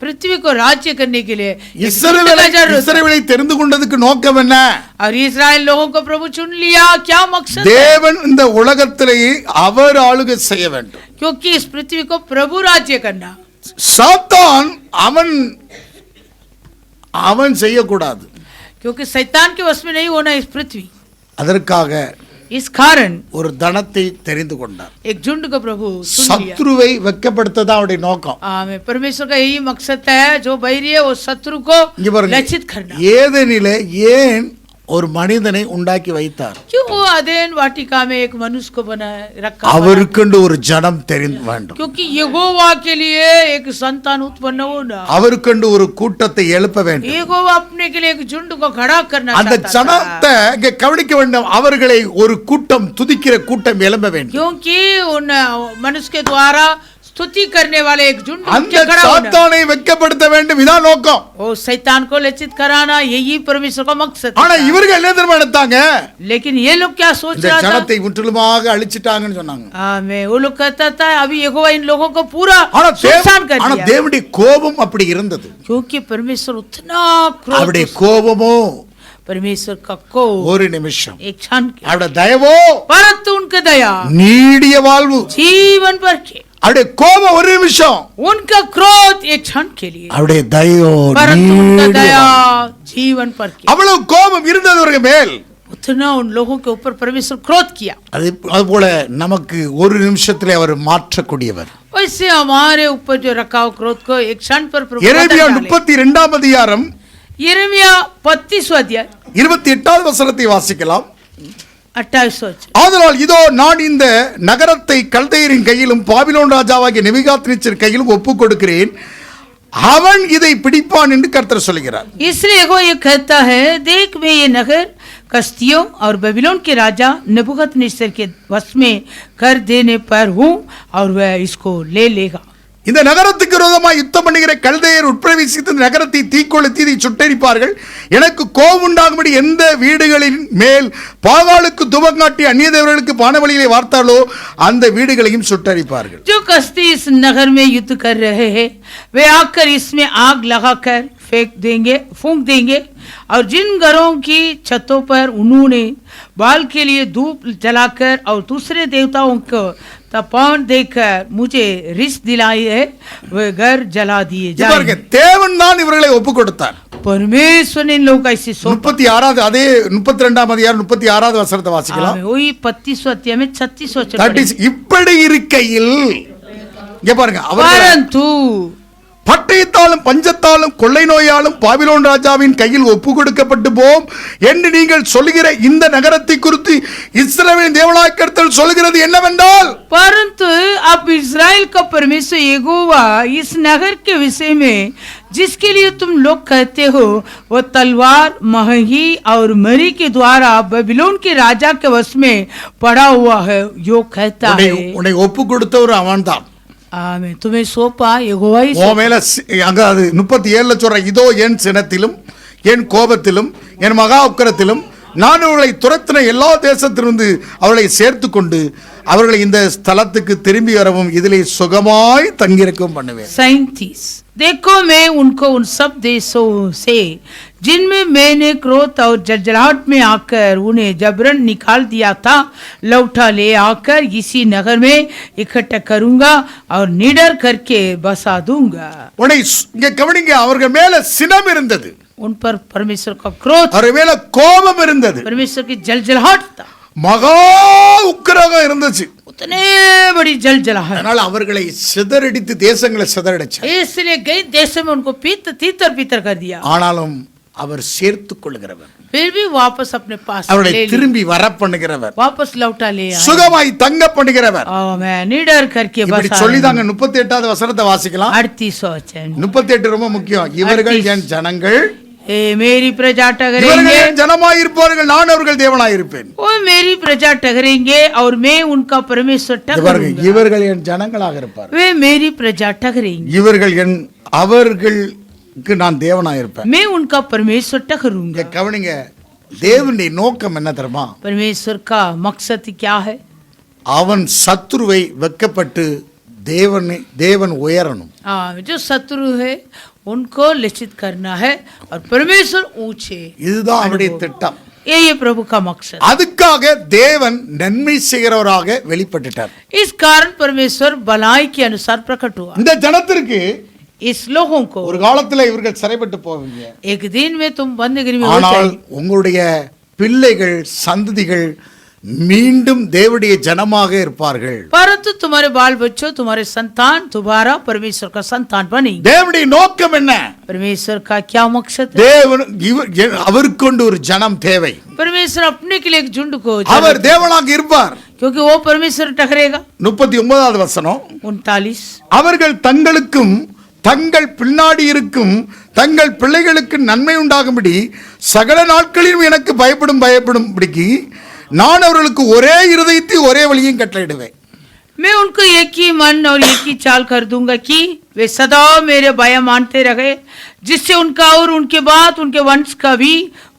पृथ्वी को राज्य करने के लिए இஸ்ரவேலை தெரிந்து கொண்டதுக்கு நோக்கம் என்ன? और इस्राएल लोगों को प्रभु चुन लिया, क्या मकसद? தேவன் இந்த உலகத்திலேயே அவர் ஆளுகை செய்ய வேண்டும். क्योंकि इस पृथ्वी को प्रभु राज्य करना। சாத்தான் அவன் செய்யக்கூடாது. क्योंकि शैतान के वश में नहीं होना इस पृथ्वी। அதற்காக इस कारण ஒரு தனத்தை தெரிந்து கொண்டார். एक झुंड को प्रभु चुन लिया। சத்ருவை வெட்கப்படுத்ததான் அவருடைய நோக்கம். आमीन। परमेश्वर का यही मकसद है, जो बैरी है वो शत्रु को लज्जित करना। ஏதேனிலே ஏன் ஒரு மனிதனை உண்டாக்கி வைத்தார்? क्यों वो अदेन वाटिका में एक मनुष्य को बना रखा? அவருக்கென்று ஒரு ஜனம் தெரிந்து வேண்டும். क्योंकि यहोवा के लिए एक संतान उत्पन्न होना, அவருக்கென்று ஒரு கூட்டத்தை எழுப்ப வேண்டும். यहोवा अपने के लिए एक झुंड को खड़ा करना அந்த ஜனத்தை இங்கே கவனிக்க வேண்டும். அவர்களை ஒரு கூட்டம் துதிக்கிற கூட்டம் எழும்ப வேண்டும். क्योंकि उन मनुष्य के द्वारा स्तुति करने वाले एक झुंड அந்த சாத்தானை வெட்கப்படுத்த வேண்டும். இதான் நோக்கம். ओ शैतान को लज्जित कराना, यही परमेश्वर का मकसद। ஆனா இவர்கள் என்ன தெரியுமா எடுத்தாங்க? लेकिन ये लोग क्या सोच இந்த रहा था? ஜனத்தை முற்றிலுமாக அழிச்சிட்டாங்கன்னு சொன்னாங்க. आमीन। वो लोग कहता था अभी यहोवा इन लोगों को पूरा ஆனா सुनसान कर ஆனா दिया। தேவனுடைய கோபம் அப்படி இருந்தது. क्योंकि परमेश्वर उतना क्रोध, அவருடைய கோபமோ परमेश्वर का को ஒரு நிமிஷம், एक क्षण, அவருடைய தயவோ परंतु उनका दया நீடிய வாழ்வு. जीवन भर के, அவருடைய கோபம் ஒரு நிமிஷம், उनका क्रोध एक क्षण के लिए, அவருடைய தயவோ परंतु उनका நீடிய दया வாழ்வு. जीवन भर के। அவ்வளவு கோபம் இருந்தது அவர்கள் மேல். उतना उन लोगों के ऊपर परमेश्वर क्रोध किया। அதுபோல நமக்கு ஒரு நிமிஷத்திலே அவர் மாற்றக்கூடியவர். वैसे हमारे ऊपर जो रखा हो क्रोध को एक क्षण पर प्रभु बदल எரேமியா डाले। 32 அதிகாரம் यिर्मयाह 32 अध्याय 28வது வசனத்தை வாசிக்கலாம். 28 ஆதலால் இதோ நான் இந்த நகரத்தை கல்தையரின் கையிலும் பாபிலோன் ராஜாவாகிய நேபுகாத்நேச்சர் கையிலும் ஒப்புக் கொடுக்கிறேன், அவன் இதை பிடிப்பான் என்று கர்த்தர் சொல்கிறார். इसलिए वो ये कहता है, देख मैं ये नगर कस्तियों और बेबीलोन के राजा नबूकदनेस्सर के वश में कर देने पर हूँ और वह इसको ले लेगा। இந்த நகரத்துக்கு விரோதமாக யுத்தம் பண்ணுகிற கல்தையர் உட்பிரவேசித்து இந்த நகரத்தை தீக்கொளுத்தி இதை சுட்டெரிப்பார்கள். எனக்கு கோபம் உண்டாகும்படி எந்த வீடுகளின் மேல் பாகாலுக்கு துபங்காட்டி அந்நிய தேவர்களுக்கு பானபலிகளை வார்த்தாலோ அந்த வீடுகளையும் சுட்டெரிப்பார்கள். जो कश्ती इस नगर में युद्ध कर रहे हैं वे आकर इसमें आग लगाकर फूंक देंगे और जिन घरों की छतों पर उन्होंने बाल के लिए धूप जलाकर और दूसरे देवताओं को तपान देकर मुझे रिस दिलाई है, वे घर जला दिए जाएंगे। தேவன் தான் இவர்களை ஒப்பு கொடுத்தார். परमेश्वर ने इन लोगों का ऐसे 36 அதே 32 அதிகாரம் 36வது வசனத்தை வாசிக்கலாம். वही 35 अध्याय में 36 वचन। இப்படி இருக்கையில் இங்க பாருங்க, परंतु பட்டயத்தாலும் பஞ்சத்தாலும் கொள்ளை நோயாலும் பாபிலோன் ராஜாவின் கையில் ஒப்பு கொடுக்கப்பட்டு போம் என்று நீங்கள் சொல்லுகிற இந்த நகரத்தை குறித்து இஸ்ரவேலின் தேவனாகிய கர்த்தர் சொல்கிறது என்னவென்றால், परंतु अब इस्राएल का परमेश्वर यहोवा इस नगर के विषय में जिसके लिए तुम लोग कहते हो वो तलवार महंगी और मरी के द्वारा बेबीलोन के राजा के वश में पड़ा हुआ है, यो कहता है। உன்னை ஒப்பு கொடுத்தவர் அவன்தான். मैं तुम्हें सौंपा यहोवा ही உன் மேல அங்க அது 37ல சொல்ற, இதோ என் சினத்திலும் என் கோபத்திலும் என் மகா உக்கிரத்திலும் நான் அவர்களை துரத்தின எல்லா தேசத்திலிருந்து அவர்களை சேர்த்து கொண்டு அவர்களை இந்த ஸ்தலத்துக்கு திரும்பி வரவும் இதிலே சுகமாய் தங்கியிருக்கவும் பண்ணுவேன். 37 देखो मैं उनको उन सब देशों से जिनमें मैंने क्रोध और जलजलाहट में आकर उन्हें जबरन निकाल दिया था लौटा ले आकर इसी नगर में इकट्ठा करूंगा और निडर करके बसा दूंगा. உன்னை இங்க கவனிங்க, அவர்கள் மேல சினம் இருந்தது, उन पर परमेश्वर का क्रोध, அவர்கள் மேல கோபம் இருந்தது, परमेश्वर की जलजलाहट था, மகா உக்கிரகம் இருந்துச்சு. उतने बड़ी जलजलाहट, அதனால அவர்களை சிதறடித்து தேசங்களை சிதறடிச்சார். इसलिए कई देशों में उनको तीतर पीतर कर दिया. ஆனாலும் அவர் சேர்த்துக் கொள்கிறவர், फिर भी वापस अपने पास அவர்களை ले लिया, திரும்பி வர பண்ணுகிறவர், वापस लौटा ले आए. சுகமாய் தங்க பண்ணுகிறவர். मैं निडर करके இப்படி बसा. சொல்லிதாங்க 38வது வசனத்தை வாசிக்கலாம். 38 वचन, 38 ரொம்ப முக்கியம். இவர்கள் என் ஜனங்கள், ए मेरी प्रजा இவர்கள் ठहरेंगे, என் ஜனமாய் இருப்பார்கள், நான் அவர்கள் தேவனாய் இருப்பேன். वो मेरी प्रजा ठहरेंगे और मैं उनका परमेश्वर இவர்கள் ठहरूंगा. இவர்கள் என் ஜனங்களாக இருப்பார்கள், वे मेरी प्रजा ठहरेंगे, இவர்கள் என் அவர்களுக்கு நான் தேவனாய் இருப்பேன். मैं उनका परमेश्वर ठहरूंगा. இங்க கவனிங்க, தேவனுடைய நோக்கம் என்ன தெரியுமா? परमेश्वर का मकसद क्या है? அவன் சத்துருவை வெட்கப்பட்டு தேவன் உயரணும். जो शत्रु है उनको लक्षित करना है और परमेश्वर ऊंचे. இதுதான் அவருடைய திட்டம். ये प्रभु का मकसद. அதுக்காக தேவன் நன்மை செய்கிறவராக வெளிப்பட்டுட்டார். इस कारण परमेश्वर भलाई के अनुसार प्रकट हुआ. இந்த ஜனத்திற்கு इस लोगों को ஒரு காலத்துல இவர்கள் சிறைப்பட்டு போவீங்க, एक दिन में तुम बंदगी में हो ஆனால் जाएंगे, உங்களுடைய பிள்ளைகள் சந்ததிகள் மீண்டும் தேவனுடைய ஜனமாக இருப்பார்கள். परंतु तुम्हारे बाल बच्चों तुम्हारे संतान दोबारा परमेश्वर का संतान बनेंगे. தேவனுடைய நோக்கம் என்ன? परमेश्वर का क्या मकसद है? தேவன் அவருக்கு கொண்டு ஒரு ஜனம் தேவை. परमेश्वर अपने के लिए एक झुंड को அவர் தேவனாக இருப்பார். क्योंकि वो परमेश्वर ठहरेगा. 39வது வசனம், 39 அவர்கள் தங்களுக்கும் தங்கள் பின்னாடி இருக்கும் தங்கள் பிள்ளைகளுக்கு நன்மை உண்டாகும்படி சகல நாட்களிலும் எனக்கு பயப்படும்படிக்கு நான் அவர்களுக்கு ஒரே இருதயத்தை ஒரே வழியையும் கட்டளையிடுவேன். मैं उनको एक ही मन और एक ही चाल कर दूंगा कि वे सदा मेरे भय मानते रहे, जिससे उनका और उनके बाद उनके वंश का भी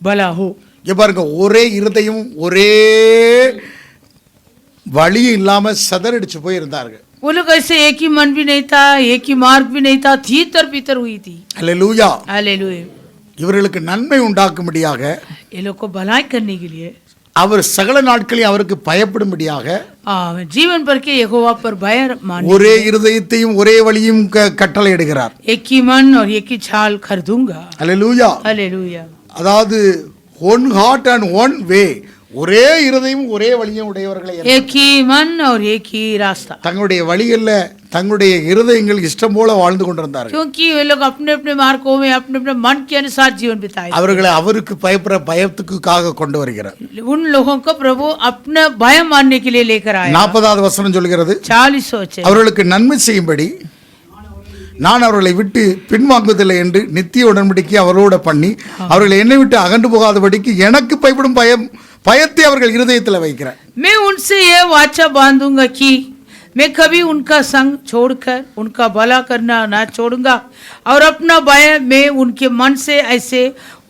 भला हो. இங்க பாருங்க, ஒரே இருதயம் ஒரே வழி இல்லாம சதறடிச்சு போய் இருந்தார்கள். वो लोग ऐसे एक ही मन भी नहीं था, एक ही मार्ग भी नहीं था, तीतर पीतर हुई थी. அல்லேலூயா. हालेलुया. இவர்களுக்கு நன்மை உண்டாக்கும்படியாக ये लोग को भलाई करने के लिए அவர் சகல நாட்களையும் அவருக்கு பயப்படும்படியாக जीवन भर के यहोवा पर भय मानने, ஒரே இருதயத்தையும் ஒரே வழியும் கட்டளையிடுகிறார். एक ही मन और एक ही चाल कर दूंगा. அல்லேலூயா. हालेलुया. அதாவது one heart and one way, ஒரே இருதயம் ஒரே வழியும் உடையவர்களை एक ही मन और एक ही रास्ता. தங்களுடைய வழிகளில் தங்களுடைய இருதயங்கள் இஷ்டம் போல வாழ்ந்து கொண்டிருந்தார்கள். क्योंकि वे लोग अपने अपने मार्गों में अपने अपने मन के अनुसार जीवन बिताए. அவர்களை அவருக்கு பயப்படுற பயத்துக்காக கொண்டு வருகிறார். उन लोगों को प्रभु अपना भय मानने के लिए लेकर आया. 40வது வசனம் சொல்கிறது, 40 वचन, அவர்களுக்கு நன்மை செய்யும்படி நான் அவர்களை விட்டு பின்வாங்குவதில்லை என்று நித்திய உடன்படிக்கை அவரோட பண்ணி அவர்களை என்னை விட்டு அகன்று போகாதபடிக்கு எனக்கு பயப்படும் பயத்தை அவர்கள் இருதயத்தில் வைக்கிறேன். मैं उनसे ये वाचा बांधूंगा कि मैं कभी उनका संग छोड़कर उनका भला करना ना छोड़ूंगा और अपना भय मैं उनके मन से ऐसे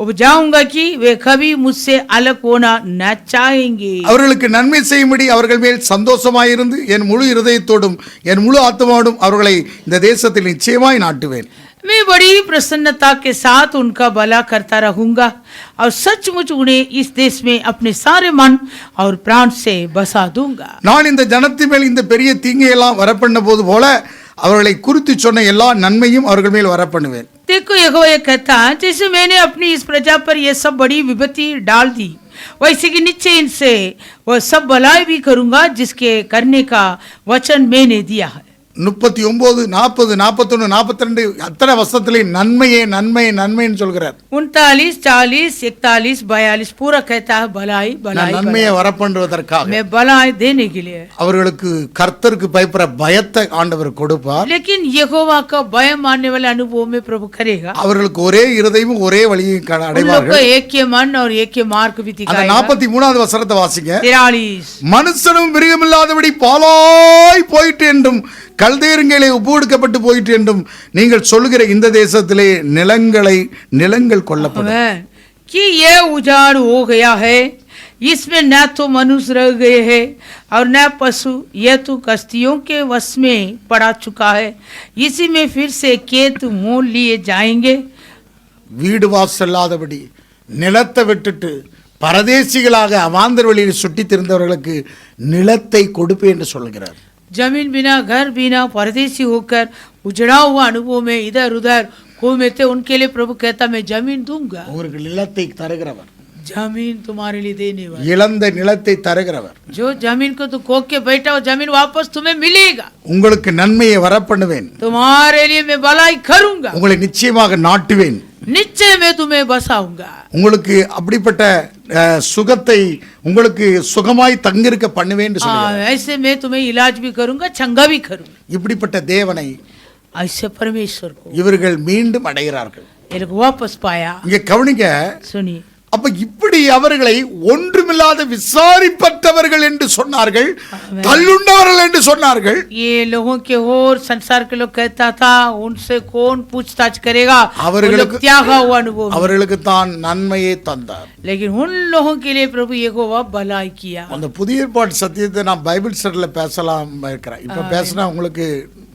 उपजाऊंगा कि वे कभी मुझसे अलग होना न चाहेंगे. அவர்களுக்கு நன்மை செய்யும்படி அவர்கள் மேல் சந்தோஷமாயிருந்து என் முழு இருதயத்தோடும் என் முழு ஆத்மாவோடும் அவர்களை இந்த தேசத்தில் நிச்சயமாய் நாட்டுவேன். मैं बड़ी प्रसन्नता के साथ उनका भला करता रहूंगा और सचमुच उन्हें इस देश में अपने सारे मन और प्राण से बसा दूंगा. நான் இந்த ஜனத்தின் மேல் இந்த பெரிய தீங்கையெல்லாம் வரப்பண்ண போது போல அவர்களை குறித்து சொன்ன எல்லா நன்மையும் அவர்கள் மேல் வரப்பண்ணுவேன். देखो यहोवा ये कहता है, जैसे मैंने अपनी इस प्रजा पर यह सब बड़ी विपत्ति डाल दी, वैसे कि निश्चय इनसे वह सब भलाई भी करूंगा जिसके करने का वचन मैंने दिया है. 39, 40, 41, 42 அத்தனை வசனத்திலே நன்மையே நன்மை நன்மைன்னு சொல்கிறார். 39, 40, 41, 42 पूरा कहता है भलाई भलाई நன்மையை வரப்பண்ணுவதற்காக मैं भलाई देने के लिए. அவர்களுக்கு கர்த்தருக்கு பயப்படுற பயத்தை ஆண்டவர் கொடுப்பார். लेकिन यहोवा का भय मानने वाले अनुभव में प्रभु करेगा. அவர்களுக்கு ஒரே இருதயமும் ஒரே வழியை उन लोग को அடைவார்கள். एक के मन और एक के मार्ग भी அந்த दिखाएगा. 43வது வசனத்தை வாசிங்க. 43 மனுஷனும் மிருகமில்லாதபடி பாலாய் போயிட்டு என்றும் கல்தேயர்களே ஒப்புக்கொடுக்கப்பட்டு போயிற்று என்றும் நீங்கள் சொல்லுகிற இந்த தேசத்திலே நிலங்கள் கொல்லப்படும். आमेन। कि ये उजाड़ हो गया है, इसमें न तो मनुष्य रह गए हैं और न पशु, ये तो कश्तियों के वश में पड़ा चुका है, इसी में फिर से खेत मोल लिए जाएंगे. வீடு வாசல்லாதபடி நிலத்தை விட்டுட்டு பரதேசிகளாக அவாந்தர வழியில் சுற்றி திரிந்தவர்களுக்கு நிலத்தை கொடுப்பேன் என்று சொல்கிறார். जमीन बिना घर बिना परदेसी होकर उजड़ा हुआ अनुभव में इधर उधर घूमते उनके लिए प्रभु कहता मैं जमीन दूंगा. உங்களுக்கு நிலத்தை தருகிறவர், जमीन तुम्हारे लिए देने वाला. இழந்த நிலத்தை தருகிறவர். जो जमीन को तू खो के बैठा हो जमीन वापस तुम्हें मिलेगा. உங்களுக்கு நன்மையை வரப்பண்ணுவேன், तुम्हारे लिए मैं भलाई करूंगा, உங்களை நிச்சயமாக நாட்டுவேன், निश्चय मैं तुम्हें बसाऊंगा. உங்களுக்கு அப்படிப்பட்ட சுகத்தை உங்களுக்கு சுகமாய் தங்கிருக்க பண்ணுவேன் என்று சொல்கிறார். ऐसे मैं तुम्हें इलाज भी करूंगा, चंगा भी करूंगा. இப்படிப்பட்ட தேவனை ऐसे परमेश्वर को இவர்கள் மீண்டும் அடைகிறார்கள். ये लोग वापस पाया. இங்க கவனிங்க, सुनिए, அப்ப இப்படி அவர்களை ஒன்றுமில்லாத விசாரிப்பற்றவர்கள் என்று சொன்னார்கள், தள்ளுண்டவர்கள் என்று சொன்னார்கள். ये लोगों के और संसार के लोग कहता था उनसे कौन पूछताछ करेगा, त्यागा हुआ अनुभव. அவர்களுக்கு தான் நன்மையை தந்தார். लेकिन उन लोगों के लिए प्रभु यहोवा भलाई किया. அந்த புதிய ஏற்பாட்டு சத்தியத்தை நான் பைபிள் ஸ்டடியில பேசலாம் இருக்கிறேன். இப்ப பேசினா உங்களுக்கு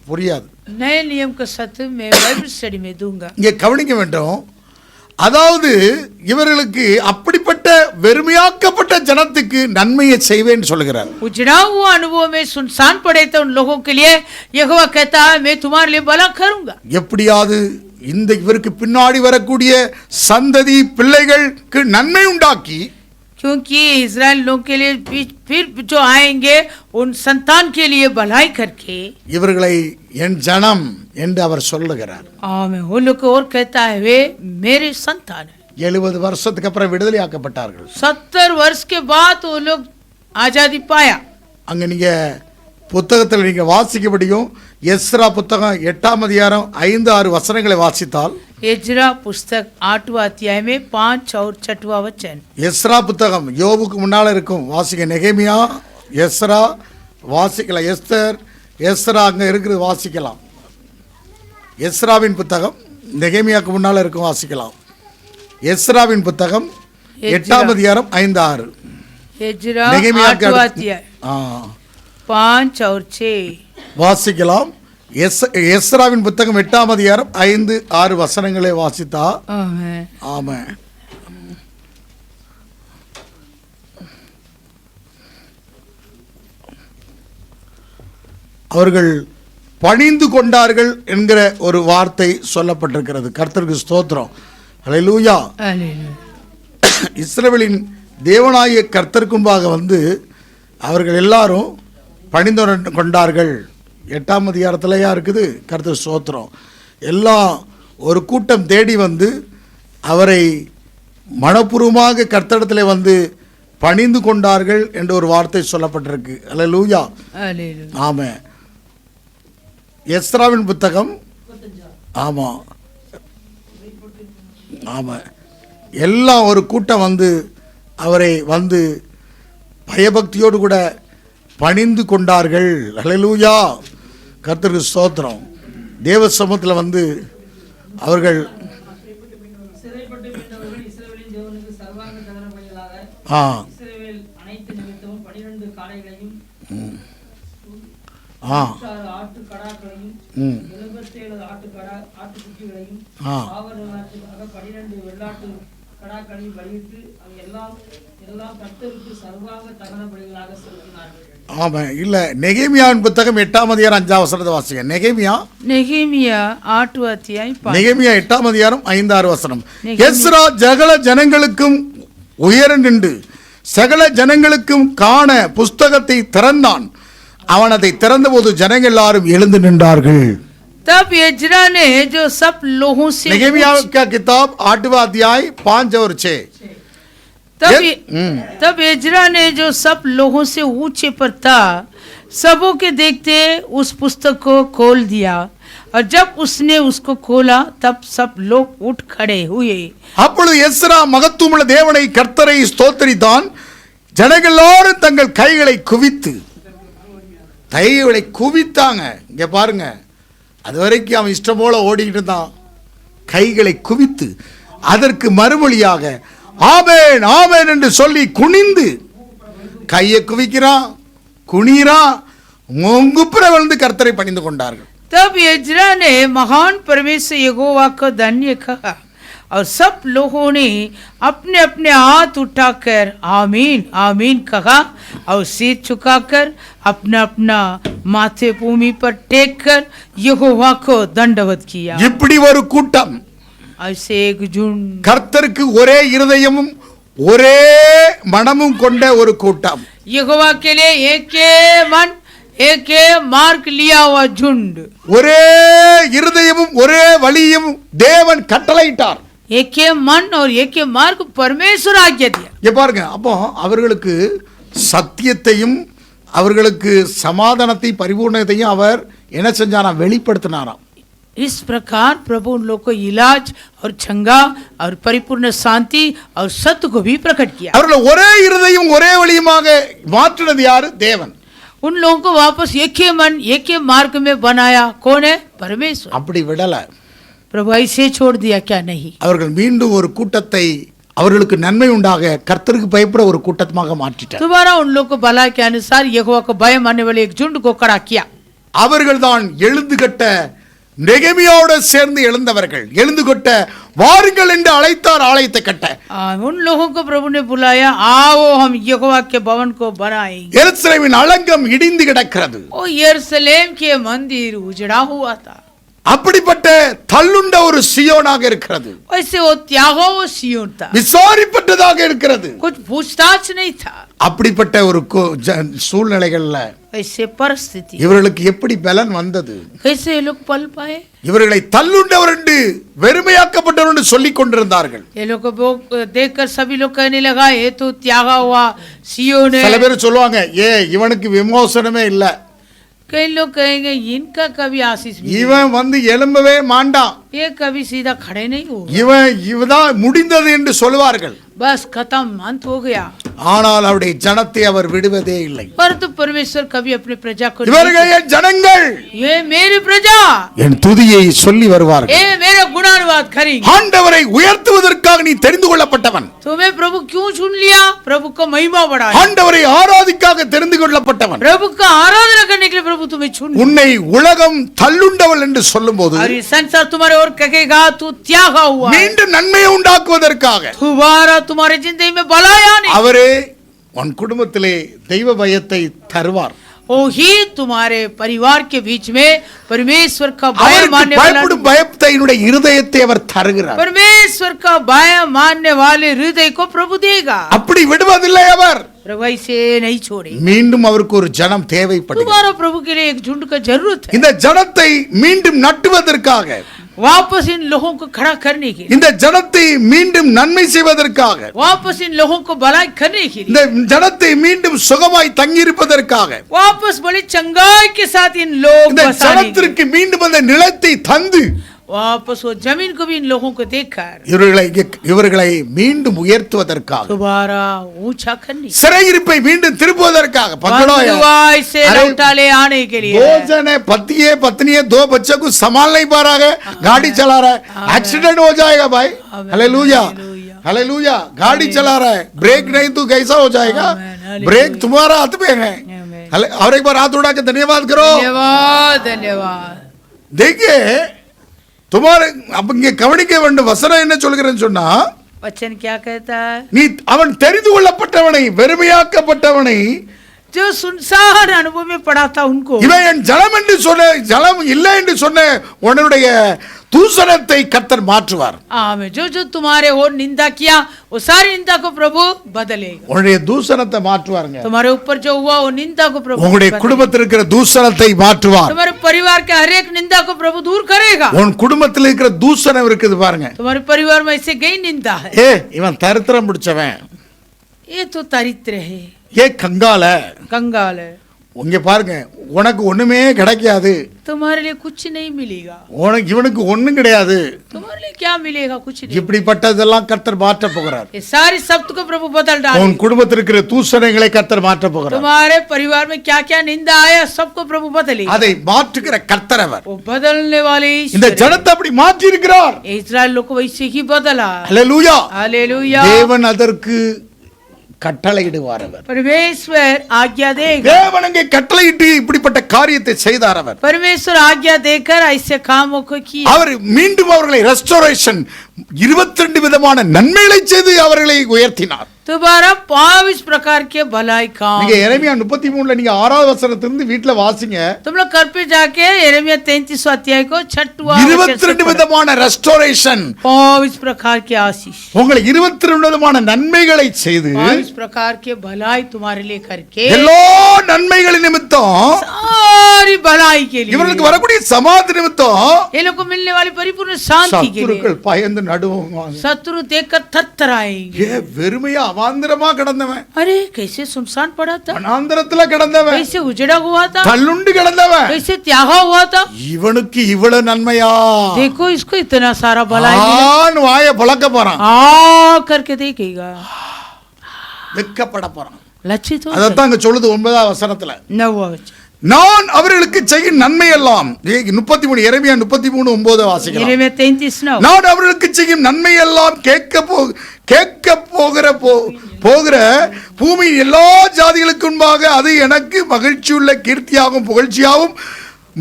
புரியாது. नए नियम का सत्य मैं बाइबल स्टडी में दूंगा. இங்க கவனிக்க வேண்டும், அதாவது இவர்களுக்கு அப்படிப்பட்ட வெறுமையாக்கப்பட்ட ஜனத்துக்கு நன்மையை செய்வேன் சொல்கிறார். उजड़ा हुआ अनुभव में सुनसान पड़े थे उन लोगों के लिए यहोवा कहता है मैं तुम्हारे लिए भला करूंगा. எப்படியாவது இந்த இவருக்கு பின்னாடி வரக்கூடிய சந்ததி பிள்ளைகளுக்கு நன்மை உண்டாக்கி, क्योंकि इजराइल लोग के लिए फिर जो आएंगे उन संतान के लिए भलाई करके இவர்களை என் ஜனம் என்று அவர் சொல்லுகிறார். मैं वो लोग को और कहता है वे मेरे संतान है. 70 வருஷத்துக்கு அப்புறம் விடுதலை ஆக்கப்பட்டார்கள். 70 वर्ष के बाद वो लोग आजादी पाया. அங்க நீங்க புத்தகத்தில் நீங்க வாசிக்கப்படியும் எஸ்ரா புத்தகம் 8ஆம் அதிகாரம் 5-6 வசனங்களை வாசித்தால், एजरा पुस्तक 8वां अध्याय में 5 और 6वां वचन. எஸ்ரா புத்தகம் யோபுக்கு முன்னால இருக்கும், வாசிக்க. நெகேமியா, எஸ்ரா வாசிக்கலாம், எஸ்ரா அங்க இருக்குது வாசிக்கலாம். எஸ்ராவின் புத்தகம் நெகேமியாவுக்கு முன்னால இருக்கும், வாசிக்கலாம். எஸ்ராவின் புத்தகம் 8ஆம் அதிகாரம் 5-6. एजरा 8वां अध्याय 5 और 6 வாசிக்கலாம். எஸ்ராவின் புத்தகம் 8ஆம் அதிகாரம் 5-6 வசனங்களை வாசித்தா. ஆமென். அவர்கள் பணிந்து கொண்டார்கள் என்கிற ஒரு வார்த்தை சொல்லப்பட்டிருக்கிறது. கர்த்தருக்கு ஸ்தோத்திரம். ஹல்லேலூயா. இஸ்ரவேலின் தேவனாகிய கர்த்தருக்கு முன்பாக வந்து அவர்கள் எல்லாரும் பணிந்து கொண்டார்கள். 8ஆம் அதிகாரத்திலேயா இருக்குது. கர்த்தர் ஸ்தோத்திரம். எல்லாம் ஒரு கூட்டம் தேடி வந்து அவரை மனப்பூர்வமாக கர்த்தரிடத்தில் வந்து பணிந்து கொண்டார்கள் என்ற ஒரு வார்த்தை சொல்லப்பட்டிருக்கு. ஹல்லேலூயா. ஆமென். எஸ்ராவின் புத்தகம், ஆமாம் ஆமாம், எல்லாம் ஒரு கூட்டம் வந்து அவரை வந்து பயபக்தியோடு கூட பணிந்து கொண்டார்கள். ஹல்லேலூயா. கர்த்தருக்கு ஸ்தோத்திரம். தேவ சமூகத்தில் வந்து அவர்கள் ஆமா இல்ல, நெகேமியாவின் புத்தகம் 8ஆம் அதிகாரம் 5ஆம் வசனத்தை வாசிங்க. நெகேமியா 8वां अध्याय நெகேமியா 8ஆம் அதிகாரம் 5-6 வசனம். எஸ்ரா சகல ஜனங்களுக்கும் உயர நின்று சகல ஜனங்களுக்கும் காண புஸ்தகத்தை திறந்தான். அவன் அதை திறந்தபோது ஜனங்கள் எல்லாரும் எழுந்து நின்றார்கள். तब एजरा ने जो सब लोगों से नehemiया का किताब 8वां अध्याय 5 और 6. तब एजरा ने जो सब लोगों से ऊंचे पर था सबों के देखते उस पुस्तक को खोल दिया और जब उसने उसको खोला तब सब लोग उठ खड़े हुए. அப்பொழுது எஸ்ரா மகத்துவமுள்ள தேவனை கர்த்தரை ஸ்தோத்திரித்தான். ஜனங்கள் எல்லாரும் தங்கள் கைகளை குவித்து கைகளை குவித்தாங்க. இங்க பாருங்க, அது வரைக்கும் அவன் இஷ்டம் போல ஓடிக்கிட்டு இருந்தான். கைகளை குவித்து அதற்கு மறுமொழியாக ஆமென் ஆமென் என்று சொல்லி குனிந்து கையை குவிக்கிறான், குனிறான், முங்குப்புற விழுந்து கர்த்தரை பணிந்து கொண்டார்கள். तब एज्रा ने महान परमेश्वर यहोवा को धन्य कहा और सब लोगों ने अपने अपने हाथ उठाकर आमीन आमीन कहा और सिर झुकाकर अपना अपना माथे भूमि पर टेक कर यहोवा को दंडवत किया. இப்படி ஒரு கூட்டம், ऐसे एक झुंड, கர்த்தருக்கு ஒரே இருதயமும் ஒரே மனமும் கொண்ட ஒரு கூட்டம், यहोवा के लिए एक मन एक मार्ग लिया हुआ झुंड, ஒரே இருதயமும் ஒரே வழியும் தேவன் கட்டளையிட்டார். एक मन और एक मार्ग परमेश्वर आज्ञा दिया. இங்க பாருங்க, அப்போ அவர்களுக்கு சத்தியத்தையும் அவர்களுக்கு சமாதானத்தை பரிபூர்ணத்தையும் அவர் என்ன செஞ்சாராம்? வெளிப்படுத்தினாராம். इस प्रकार प्रभु उन लोगों को इलाज और छंगा और परिपूर्ण शांति और सत्य को भी प्रकट किया. அவர்கள் ஒரே இருதயம் ஒரே வழியுமாக மாற்றினது யாரு? தேவன். उन लोगों को वापस एक ही मन एक ही मार्ग में बनाया. कौन है? परमेश्वर. அப்படி விடல. प्रभु ऐसे छोड़ दिया क्या? नहीं. அவர்கள் மீண்டும் ஒரு கூட்டத்தை அவர்களுக்கு நன்மை உண்டாக கர்த்தருக்கு பயப்பட ஒரு கூட்டமாக மாற்றிட்டார். दोबारा उन लोगों को भलाई के अनुसार यहोवा को भय मानने वाले एक झुंड को खड़ा किया. அவர்கள் தான் எழுந்து கட்ட நெகேமியாவோடு சேர்ந்து எழுந்தவர்கள். எழுந்து கொட்ட வாருங்கள் என்று அழைத்தார் ஆலயத்தை கட்ட. उन लोगों को प्रभु ने बुलाया, आओ हम यहोवा के भवन को बनाएंगे. எருசலேமின் அலங்கம் இடிந்து கிடக்கிறது. ओ यरूशलेम के मंदिर उजड़ा हुआ था. அப்படிப்பட்ட தள்ளுண்ட ஒரு சியோனாக இருக்கிறது. वैसे वो त्यागो वो सियोन था. விசாரிப்பட்டதாக இருக்கிறது. कुछ पूछताछ नहीं था. அப்படிப்பட்ட ஒரு சூழ்நிலைகள்ல ऐसे परिस्थिति இவர்களுக்கு எப்படி பலன் வந்தது? कैसे ये लोग पल पाए? இவர்களை தள்ளுண்டவர் என்று வெறுமையாக்கப்பட்டவர் என்று சொல்லிக் கொண்டிருந்தார்கள். ये लोग को देखकर सभी लोग कहने लगा ये तो त्यागा हुआ सियोन है. சில பேர் சொல்லுவாங்க, இவனுக்கு விமோசனமே இல்ல, कई लोग कहेंगे इनका कभी आशीष नहीं, இவன் வந்து எழும்பவே மாட்டான், ये कभी सीधा खड़े नहीं हो, இவதான் முடிந்தது என்று சொல்வார்கள். बस खत्म अंत हो गया. ஆனால் அவருடைய ஜனத்தை அவர் விடுவதே இல்லை. परंतु परमेश्वर कभी अपने प्रजा को இவர்கள் என் ஜனங்கள், ये मेरी प्रजा என் துதியை சொல்லி வருவார்கள். ये मेरा गुणानुवाद करेंगे. ஆண்டவரை உயர்த்துவதற்காக நீ தெரிந்து கொள்ளப்பட்டவன். तुम्हें प्रभु क्यों चुन लिया? प्रभु को महिमा बढ़ाया. ஆண்டவரை ஆராதிக்காக தெரிந்து கொள்ளப்பட்டவன். प्रभु का आराधना करने के लिए प्रभु तुम्हें चुन लिया. உன்னை உலகம் தள்ளுண்டவள் என்று சொல்லும்போது और ये संसार तुम्हारे और कहेगा तू त्यागा हुआ है. மீண்டும் நன்மையை உண்டாக்குவதற்காக दोबारा तुम्हारे जिंदगी में भलाई आने, அவரே உன் குடும்பத்திலே தெய்வ பயத்தை தருவார். वो ही तुम्हारे परिवार के बीच में परमेश्वर का भय அவருக்கு मानने वाला, பயப்படும் பயத்தினுடைய இருதயத்தை அவர் தருகிறார். परमेश्वर का भय मानने वाले हृदय को प्रभु देगा. அப்படி விடுவதில்லை அவர். प्रभु ऐसे नहीं छोड़े. மீண்டும் அவருக்கு ஒரு ஜனம் தேவைப்படுகிறது. दोबारा प्रभु के लिए एक झुंड का जरूरत है. இந்த ஜனத்தை மீண்டும் நட்டுவதற்காக, वापस इन लोगों को खड़ा करने के लिए, இந்த ஜனத்தை மீண்டும் நன்மை செய்வதற்காக, वापस इन लोगों को भलाई करने के लिए, இந்த ஜனத்தை மீண்டும் சுகமாய் தங்கியிருப்பதற்காக, वापस बड़ी चंगाई के साथ इन लोग இந்த बसाने के लिए, ஜனத்திற்கு மீண்டும் அந்த நிலத்தை தந்து वापस वो जमीन को भी इन लोगों को देखकर இவர்களை மீண்டும் உயர்த்துவதற்காக, दोबारा ऊंचा करने, சிறையிருப்பை மீண்டும் திருப்புவதற்காக, बंधुआई से लौटा ले आने के लिए, दो जने पति है पत्नी है, दो बच्चों को संभाल नहीं पा रहा है, गाड़ी चला रहा है, एक्सीडेंट हो जाएगा भाई, हालेलुया हालेलुया, गाड़ी चला रहा है, ब्रेक नहीं तो कैसा हो जाएगा? ब्रेक तुम्हारा हाथ में है. और एक बार हाथ उड़ा के धन्यवाद करो. धन्यवाद धन्यवाद. देखिए तुम्हारे अब இங்கே கவனிக்க வேண்டிய வசனம் என்ன சொல்கிறேன்னு சொன்னா, वचन क्या कहता है? நீ அவன் தெரிந்து கொள்ளப்பட்டவனை வெறுமையாக்கப்பட்டவனை, जो सुनसान अनुभव में पड़ा था उनको, இவன் என் ஜலம் என்று சொன்ன ஜலம் இல்லை என்று சொன்ன உன்னுடைய தூசணத்தை கர்த்தர் மாற்றுவார். आमें. जो जो तुम्हारे और निंदा किया वो सारी निंदा को प्रभु बदलेगा. உன்னுடைய தூசணத்தை மாற்றுவாருங்க. तुम्हारे ऊपर जो हुआ वो निंदा को प्रभु உங்களுடைய बदलेगा. குடும்பத்தில் இருக்கிற தூசணத்தை மாற்றுவார். तुम्हारे परिवार के हर एक निंदा को प्रभु दूर करेगा. உன் குடும்பத்தில் இருக்கிற தூசணம் இருக்குது பாருங்க. तुम्हारे परिवार में ऐसे गई निंदा है, இவன் தரித்திரம் பிடிச்சவன், ये तो दरिद्र है, கங்கால, कंगाल है, இங்க பாருங்க, உனக்கு ஒண்ணுமே கிடைக்காது, तुम्हारे लिए कुछ नहीं मिलेगा, உனக்கு இவனுக்கு ஒண்ணும் கிடையாது, तुम्हारे लिए क्या मिलेगा, कुछ नहीं। இப்படிப்பட்டதெல்லாம் கர்த்தர் மாற்ற போகிறார். ये सारी शब्द को प्रभु बदल डाले। உன் குடும்பத்தில் இருக்கிற தூஷணைகளை கர்த்தர் மாற்ற போகிறார். तुम्हारे परिवार में क्या क्या निंदा आया सबको प्रभु बदले। அதை மாற்றுகிற கர்த்தர் அவர். वो बदलने वाले இந்த ஜனத்தை அப்படி மாற்றி இருக்கிறார். इस्राएल लोग को वैसे ही बदला। ஹல்லேலூயா. हालेलुया। தேவன் அதற்கு கட்டளையிடுவார் அவர். परमेश्वर आज्ञा देगा। தேவன் அங்கே கட்டளையிட்டு இப்படிப்பட்ட காரியத்தை செய்தார் அவர். परमेश्वर आज्ञा देकर ऐसे कामों को किया। அவர் மீண்டும் அவர்களை ரெஸ்டோரேஷன் 22 விதமான நன்மைகளை செய்து அவர்களை உயர்த்தினார். दोबारा 22 प्रकार के भलाई काम। நீங்க எரேமியா 33ல நீங்க 6வது வசனத்திலிருந்து வீட்ல வாசிங்க. तुम लोग घर पे जाके यिर्मयाह 33 अध्याय को 6वां 22 விதமான ரெஸ்டோரேஷன், 22 प्रकार के आशीष, உங்களை 22 விதமான நன்மைகளை செய்து 22 प्रकार के भलाई तुम्हारे लिए करके எல்லா நன்மைகளின் நிமித்தம் सारी भलाई के लिए இவர்களுக்கு வரக்கூடிய சமாதான நிமித்தம் ये लोग को मिलने वाली परिपूर्ण शांति के लिए சத்துருக்கள் பயந்து நடுங்குவாங்க. शत्रु देखकर थरथराएंगे। ஏ வெறுமையா அவாந்தரமா கிடந்தவன், अरे कैसे सुनसान पड़ा था, வனாந்தரத்துல கிடந்தவன், कैसे उजड़ा हुआ था, தள்ளுண்டு கிடந்தவன், कैसे त्यागा हुआ था, இவனுக்கு இவ்வளவு நன்மையா? देखो इसको इतना सारा भलाई मिला। ஆன் வாயை பழக்க போறான், करके देखेगा, வெட்கப்பட போறான். लज्जित हो அதத்தான் அங்க சொல்லுது 9வது வசனத்துல, 9वां वचन। நான் அவர்களுக்கு செய்யும் நன்மை எல்லாம். 33 எரேமியா 33:9 வாசிக்கலாம். यिर्मयाह 33:9। நான் அவர்களுக்கு செய்யும் நன்மை எல்லாம் கேட்க போகிற பூமியின் எல்லா ஜாதிகளுக்கு முன்பாக அது எனக்கு மகிழ்ச்சியுள்ள கீர்த்தியாகவும் புகழ்ச்சியாகவும்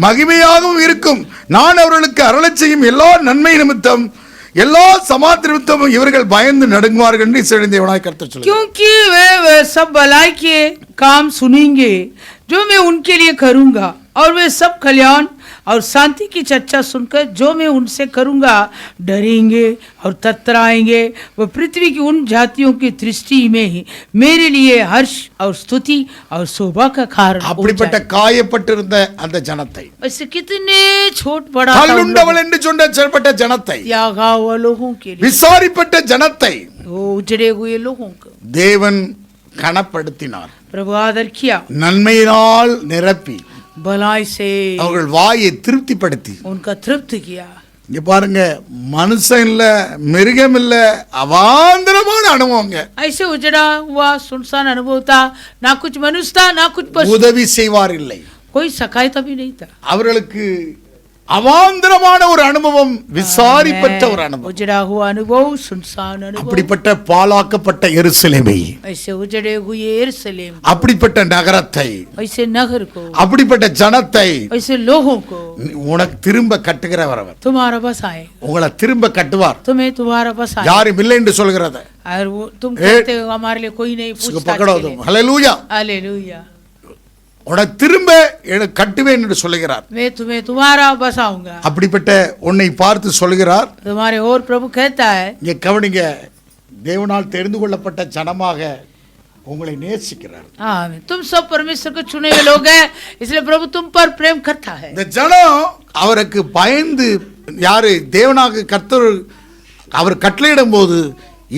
மகிமையாகவும் இருக்கும். நான் அவர்களுக்கு அருளச் செய்யும் எல்லா நன்மை நிமித்தம் எல்லா சமாதான நிமித்தமும் இவர்கள் பயந்து நடுங்குவார்கள் என்று இஸ்ரவேலின் தேவனாகிய கர்த்தர் சொல்கிறார். क्योंकि वे सब भलाई के काम सुनेंगे जो मैं उनके लिए करूंगा, और वे सब कल्याण और शांति की चर्चा सुनकर जो मैं उनसे करूंगा डरेंगे और ततराएंगे। वो पृथ्वी की उन जातियों की दृष्टि में मेरे लिए हर्ष और स्तुति और शोभा का कारण हो அப்படிப்பட்ட जाए। காயப்பட்டிருந்த அந்த ஜனத்தை, ऐसे कितने छोट बड़ा தள்ளுண்டவள் என்று சொல்லப்பட்ட ஜனத்தை, त्यागा हुआ लोगों के लिए, விசாரிப்பட்ட ஜனத்தை वो उजड़े हुए लोगों को தேவன் கனப்படுத்தினார். प्रभु आदर किया, நன்மையினால் நிரப்பி भलाई से அவர்கள் வாயை திருப்திப்படுத்தி. उनका तृप्त किया। இங்க பாருங்க, மனுஷன் இல்ல, மிருகம் இல்ல, அவாந்தரமான அனுபவங்க. ऐसे उजड़ा हुआ सुनसान अनुभव था, ना कुछ मनुष्य था ना कुछ पशु, உதவி செய்வார் இல்லை. कोई सहायता भी नहीं था। அவர்களுக்கு அவாந்தரமான ஒரு அனுபவம், விசாரிப்பட்ட ஒரு அனுபவம். उजड़ा हुआ अनुभव, सुनसान अनुभव, அப்படிப்பட்ட பாழாக்கப்பட்ட எருசலேமை, ऐसे उजड़े हुए यरूशलेम, அப்படிப்பட்ட நகரத்தை, ऐसे नगर को, அப்படிப்பட்ட ஜனத்தை ऐसे लोगों को உனக்கு திரும்ப கட்டுகிறவர் அவர். तुम्हारा बसाए, உங்களை திரும்ப கட்டுவார். तुम्हें तुम्हारा बसाए। யாரும் இல்லை என்று சொல்கிறத और वो तुम कहते हो हमारे लिए कोई नहीं पूछता। பக்கடோதும். ஹல்லேலூயா. हालेलुया। உன்னை திரும்ப கட்டுவேன் என்று சொல்லுகிறார். मैं तुम्हें तुम्हारा बसाऊंगा। அப்படிப்பட்ட உன்னை பார்த்து சொல்கிறார். तुम्हारे और प्रभु कहता है, இங்க கவனிங்க, தேவனால் தெரிந்து கொள்ளப்பட்ட ஜனமாக உங்களை நேசிக்கிறார். आमीन। तुम सब परमेश्वर के चुने हुए लोग हैं, इसलिए प्रभु तुम पर प्रेम करता है। இந்த ஜனம் அவருக்கு பயந்து, யாரு தேவனாக கர்த்தர் அவர் கட்டளையிடும் போது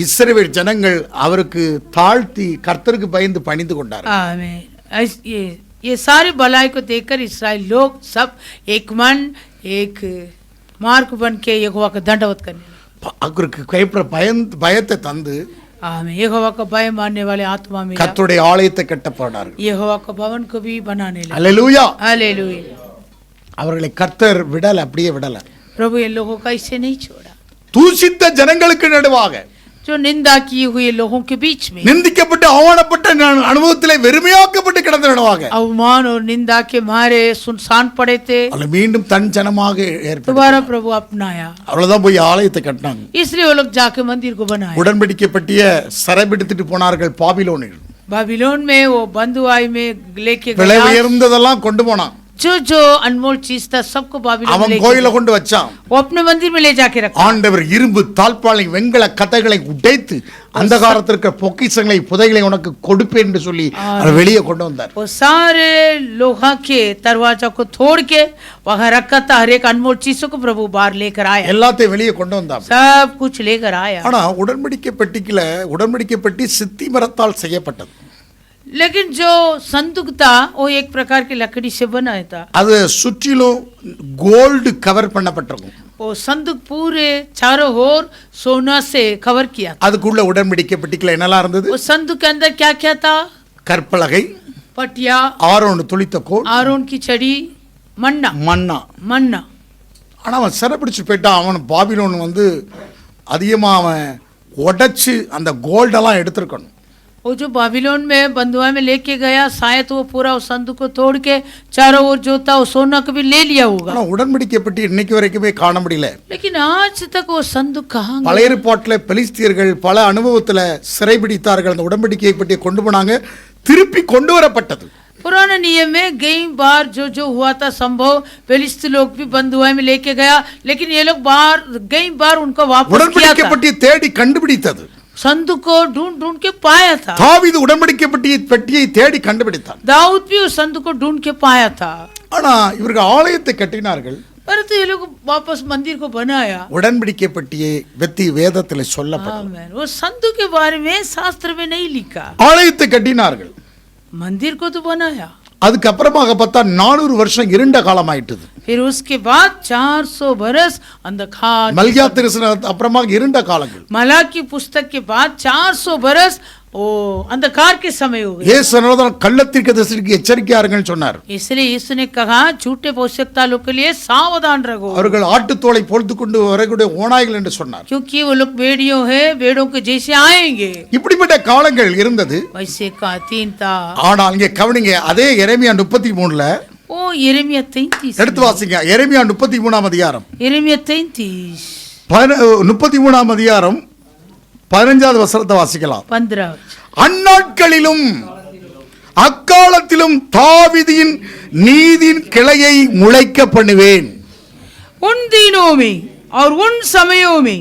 இஸ்ரவேல் ஜனங்கள் அவருக்கு தாழ்த்தி கர்த்தருக்கு பயந்து பணிந்து கொண்டார். आमीन। ये सारी भलाई को देखकर इस्राएल लोग सब एक मन एक मार्ग बन के यहोवा का दंडवत करने लगे। அவருக்கு கைப்பற பயத்தை தந்து आमीन। यहोवा का भय मानने वाले आत्मा में கர்த்தருடைய ஆலயத்தை கட்ட போனார்கள். यहोवा का भवन को भी बनाने लगे। அல்லேலூயா. हालेलुया। அவர்களை கர்த்தர் விடல, அப்படியே விடல. प्रभु ये लोगों का इसे नहीं छोड़ा। தூசித்த ஜனங்களுக்கு நடுவாக, जो निंदा किए हुए लोगों के बीच में, நிந்திக்கப்பட்டு அவமானப்பட்ட அனுபவத்திலே வெறுமையாக்கப்பட்டு கிடந்த நடுவாக, अवमान और निंदा के मारे सुनसान पड़े थे, அவளை மீண்டும் தன் ஜனமாக ஏற்படுத்தி दोबारा प्रभु अपनाया। அவ்வளவுதான் போய் ஆலயத்தை கட்டினாங்க. इसलिए वो लोग जाके मंदिर को बनाए। உடன்படிக்கை பெட்டிய சிறைபிடித்துட்டு போனார்கள் பாபிலோனில். बाबिलोन में वो बंधुआई में लेके விலை गया। உயர்ந்ததெல்லாம் கொண்டு போனான். जो जो अनमोल चीज था सबको बाबिलोन में அவன் लेके கோயில गया। கொண்டு வச்சான். वो अपने मंदिर में ले जाके रखा। ஆண்டவர் இரும்பு தாழ்பாளை வெண்கல கதைகளை உடைத்து அந்தகாரத்திற்கு பொக்கிஷங்களை புதைகளை உனக்கு கொடுப்பேன் என்று சொல்லி அதை வெளியே கொண்டு வந்தார். वो सारे लोहा के दरवाजा को तोड़ के वहां रखा था। हर एक अनमोल चीजों को प्रभु बाहर लेकर आया। எல்லாத்தையும் வெளியே கொண்டு வந்தான். सब कुछ लेकर आया। ஆனா உடன்படிக்கை பெட்டிக்குல உடன்படிக்கை பெட்டி சித்தி மரத்தால் செய்யப்பட்டது. लेकिन जो संदूक था वो एक प्रकार की लकड़ी से बनाया था. அது சுற்றிலும் கோல்டு கவர் பண்ணப்பட்டிருக்கும். वो संदूक पूरे चारों ओर सोना से कवर किया था. அதுக்குள்ள உடன்படிக்கை பெட்டிக்குள்ள என்னெல்லாம் இருந்தது? वो संदूक के अंदर क्या क्या था? கற்பலகை, पटिया, ஆரோன் துளித்த கோல், आरोन की छड़ी, मन्ना. மன்னா. मन्ना. ஆனா அவன் சிறைப்பிடிச்சு போயிட்டான். அவன் பாபிலோன் வந்து அதிகமா அவன் உடைச்சு அந்த கோல்டெல்லாம் எடுத்திருக்கணும். वो जो बाबिलोन में बंधुआ में लेके गया शायद वो पूरा उस संदूक को तोड़ के चारों ओर जो था वो सोना को भी ले लिया होगा. ஆனா உடன்படிக்கை பெட்டி இன்னைக்கு வரைக்குமே காண முடியல. लेकिन आज तक वो संदूक कहाँ गया? பழைய ஏற்பாட்டில் பெலிஸ்தியர்கள் பல அனுபவத்துல சிறைபிடித்தார்கள். அந்த உடன்படிக்கை பெட்டியை கொண்டு போனாங்க, திருப்பி கொண்டு வரப்பட்டது. पुराने नियम में कई बार जो हुआ था संभव फिलिस्ती लोग भी बंधुआ में लेके गया, लेकिन ये लोग कई बार उनको वापस किया உடன்படிக்கை था. பெட்டியை தேடி கண்டுபிடித்தது. संदूक को ढूंढ ढूंढ के पाया था. தாவீது உடன்படிக்கை பெட்டியை தேடி கண்டுபிடித்தான். दाऊद भी उस संदूक को ढूंढ के पाया था. ஆனா இவர்கள் ஆலயத்தை கட்டினார்கள். परंतु ये लोग वापस मंदिर को बनाया. உடன்படிக்கை பெட்டியை பத்தி வேதத்துல சொல்லப்பட்டது. आमीन. वो संदूक के बारे में शास्त्र में नहीं लिखा. ஆலயத்தை கட்டினார்கள், मंदिर को तो बनाया. அதுக்கப்புறமாக பார்த்தா 400 வருஷம் இருண்ட காலம் ஆயிட்டது. फिर उसके बाद 400 बरस अंधकार. மல்கியா தரிசனம் அப்புறமாக இருண்ட காலங்கள். मलाकी पुस्तक के बाद 400 बरस ओ अंधकार के समय हो गए. இயேசுநாதர் கள்ளத்தீர்க்கதரிசிக்கு எச்சரிக்கையா இருங்கன்னு சொன்னார். इसलिए यीशु ने कहा झूठे भविष्यवक्ता लोग के लिए सावधान रहो, அவர்கள் ஆட்டுத்தோலை பொறுத்து கொண்டு வரக்கூடிய ஓநாய்கள் என்று சொன்னார். क्योंकि वो लोग भेड़ियों है, भेड़ों के जैसे आएंगे. இப்படிப்பட்ட காலங்கள் இருந்தது. वैसे का तीन था. ஆனால் இங்கே கவனிங்க, அதே எரேமியா 33ல ओ यिर्मयाह 33 எடுத்து வாசிங்க. எரேமியா 33ஆம் அதிகாரம், यिर्मयाह 33 33ஆம் அதிகாரம் 15வது வசனத்தை வாசிக்கலாம். 15. அந்நாட்களிலும் அக்காலத்திலும் தாவீதின் நீதியின் கிளையை முளைக்க பண்ணுவேன். उन दिनों में और उन समयों में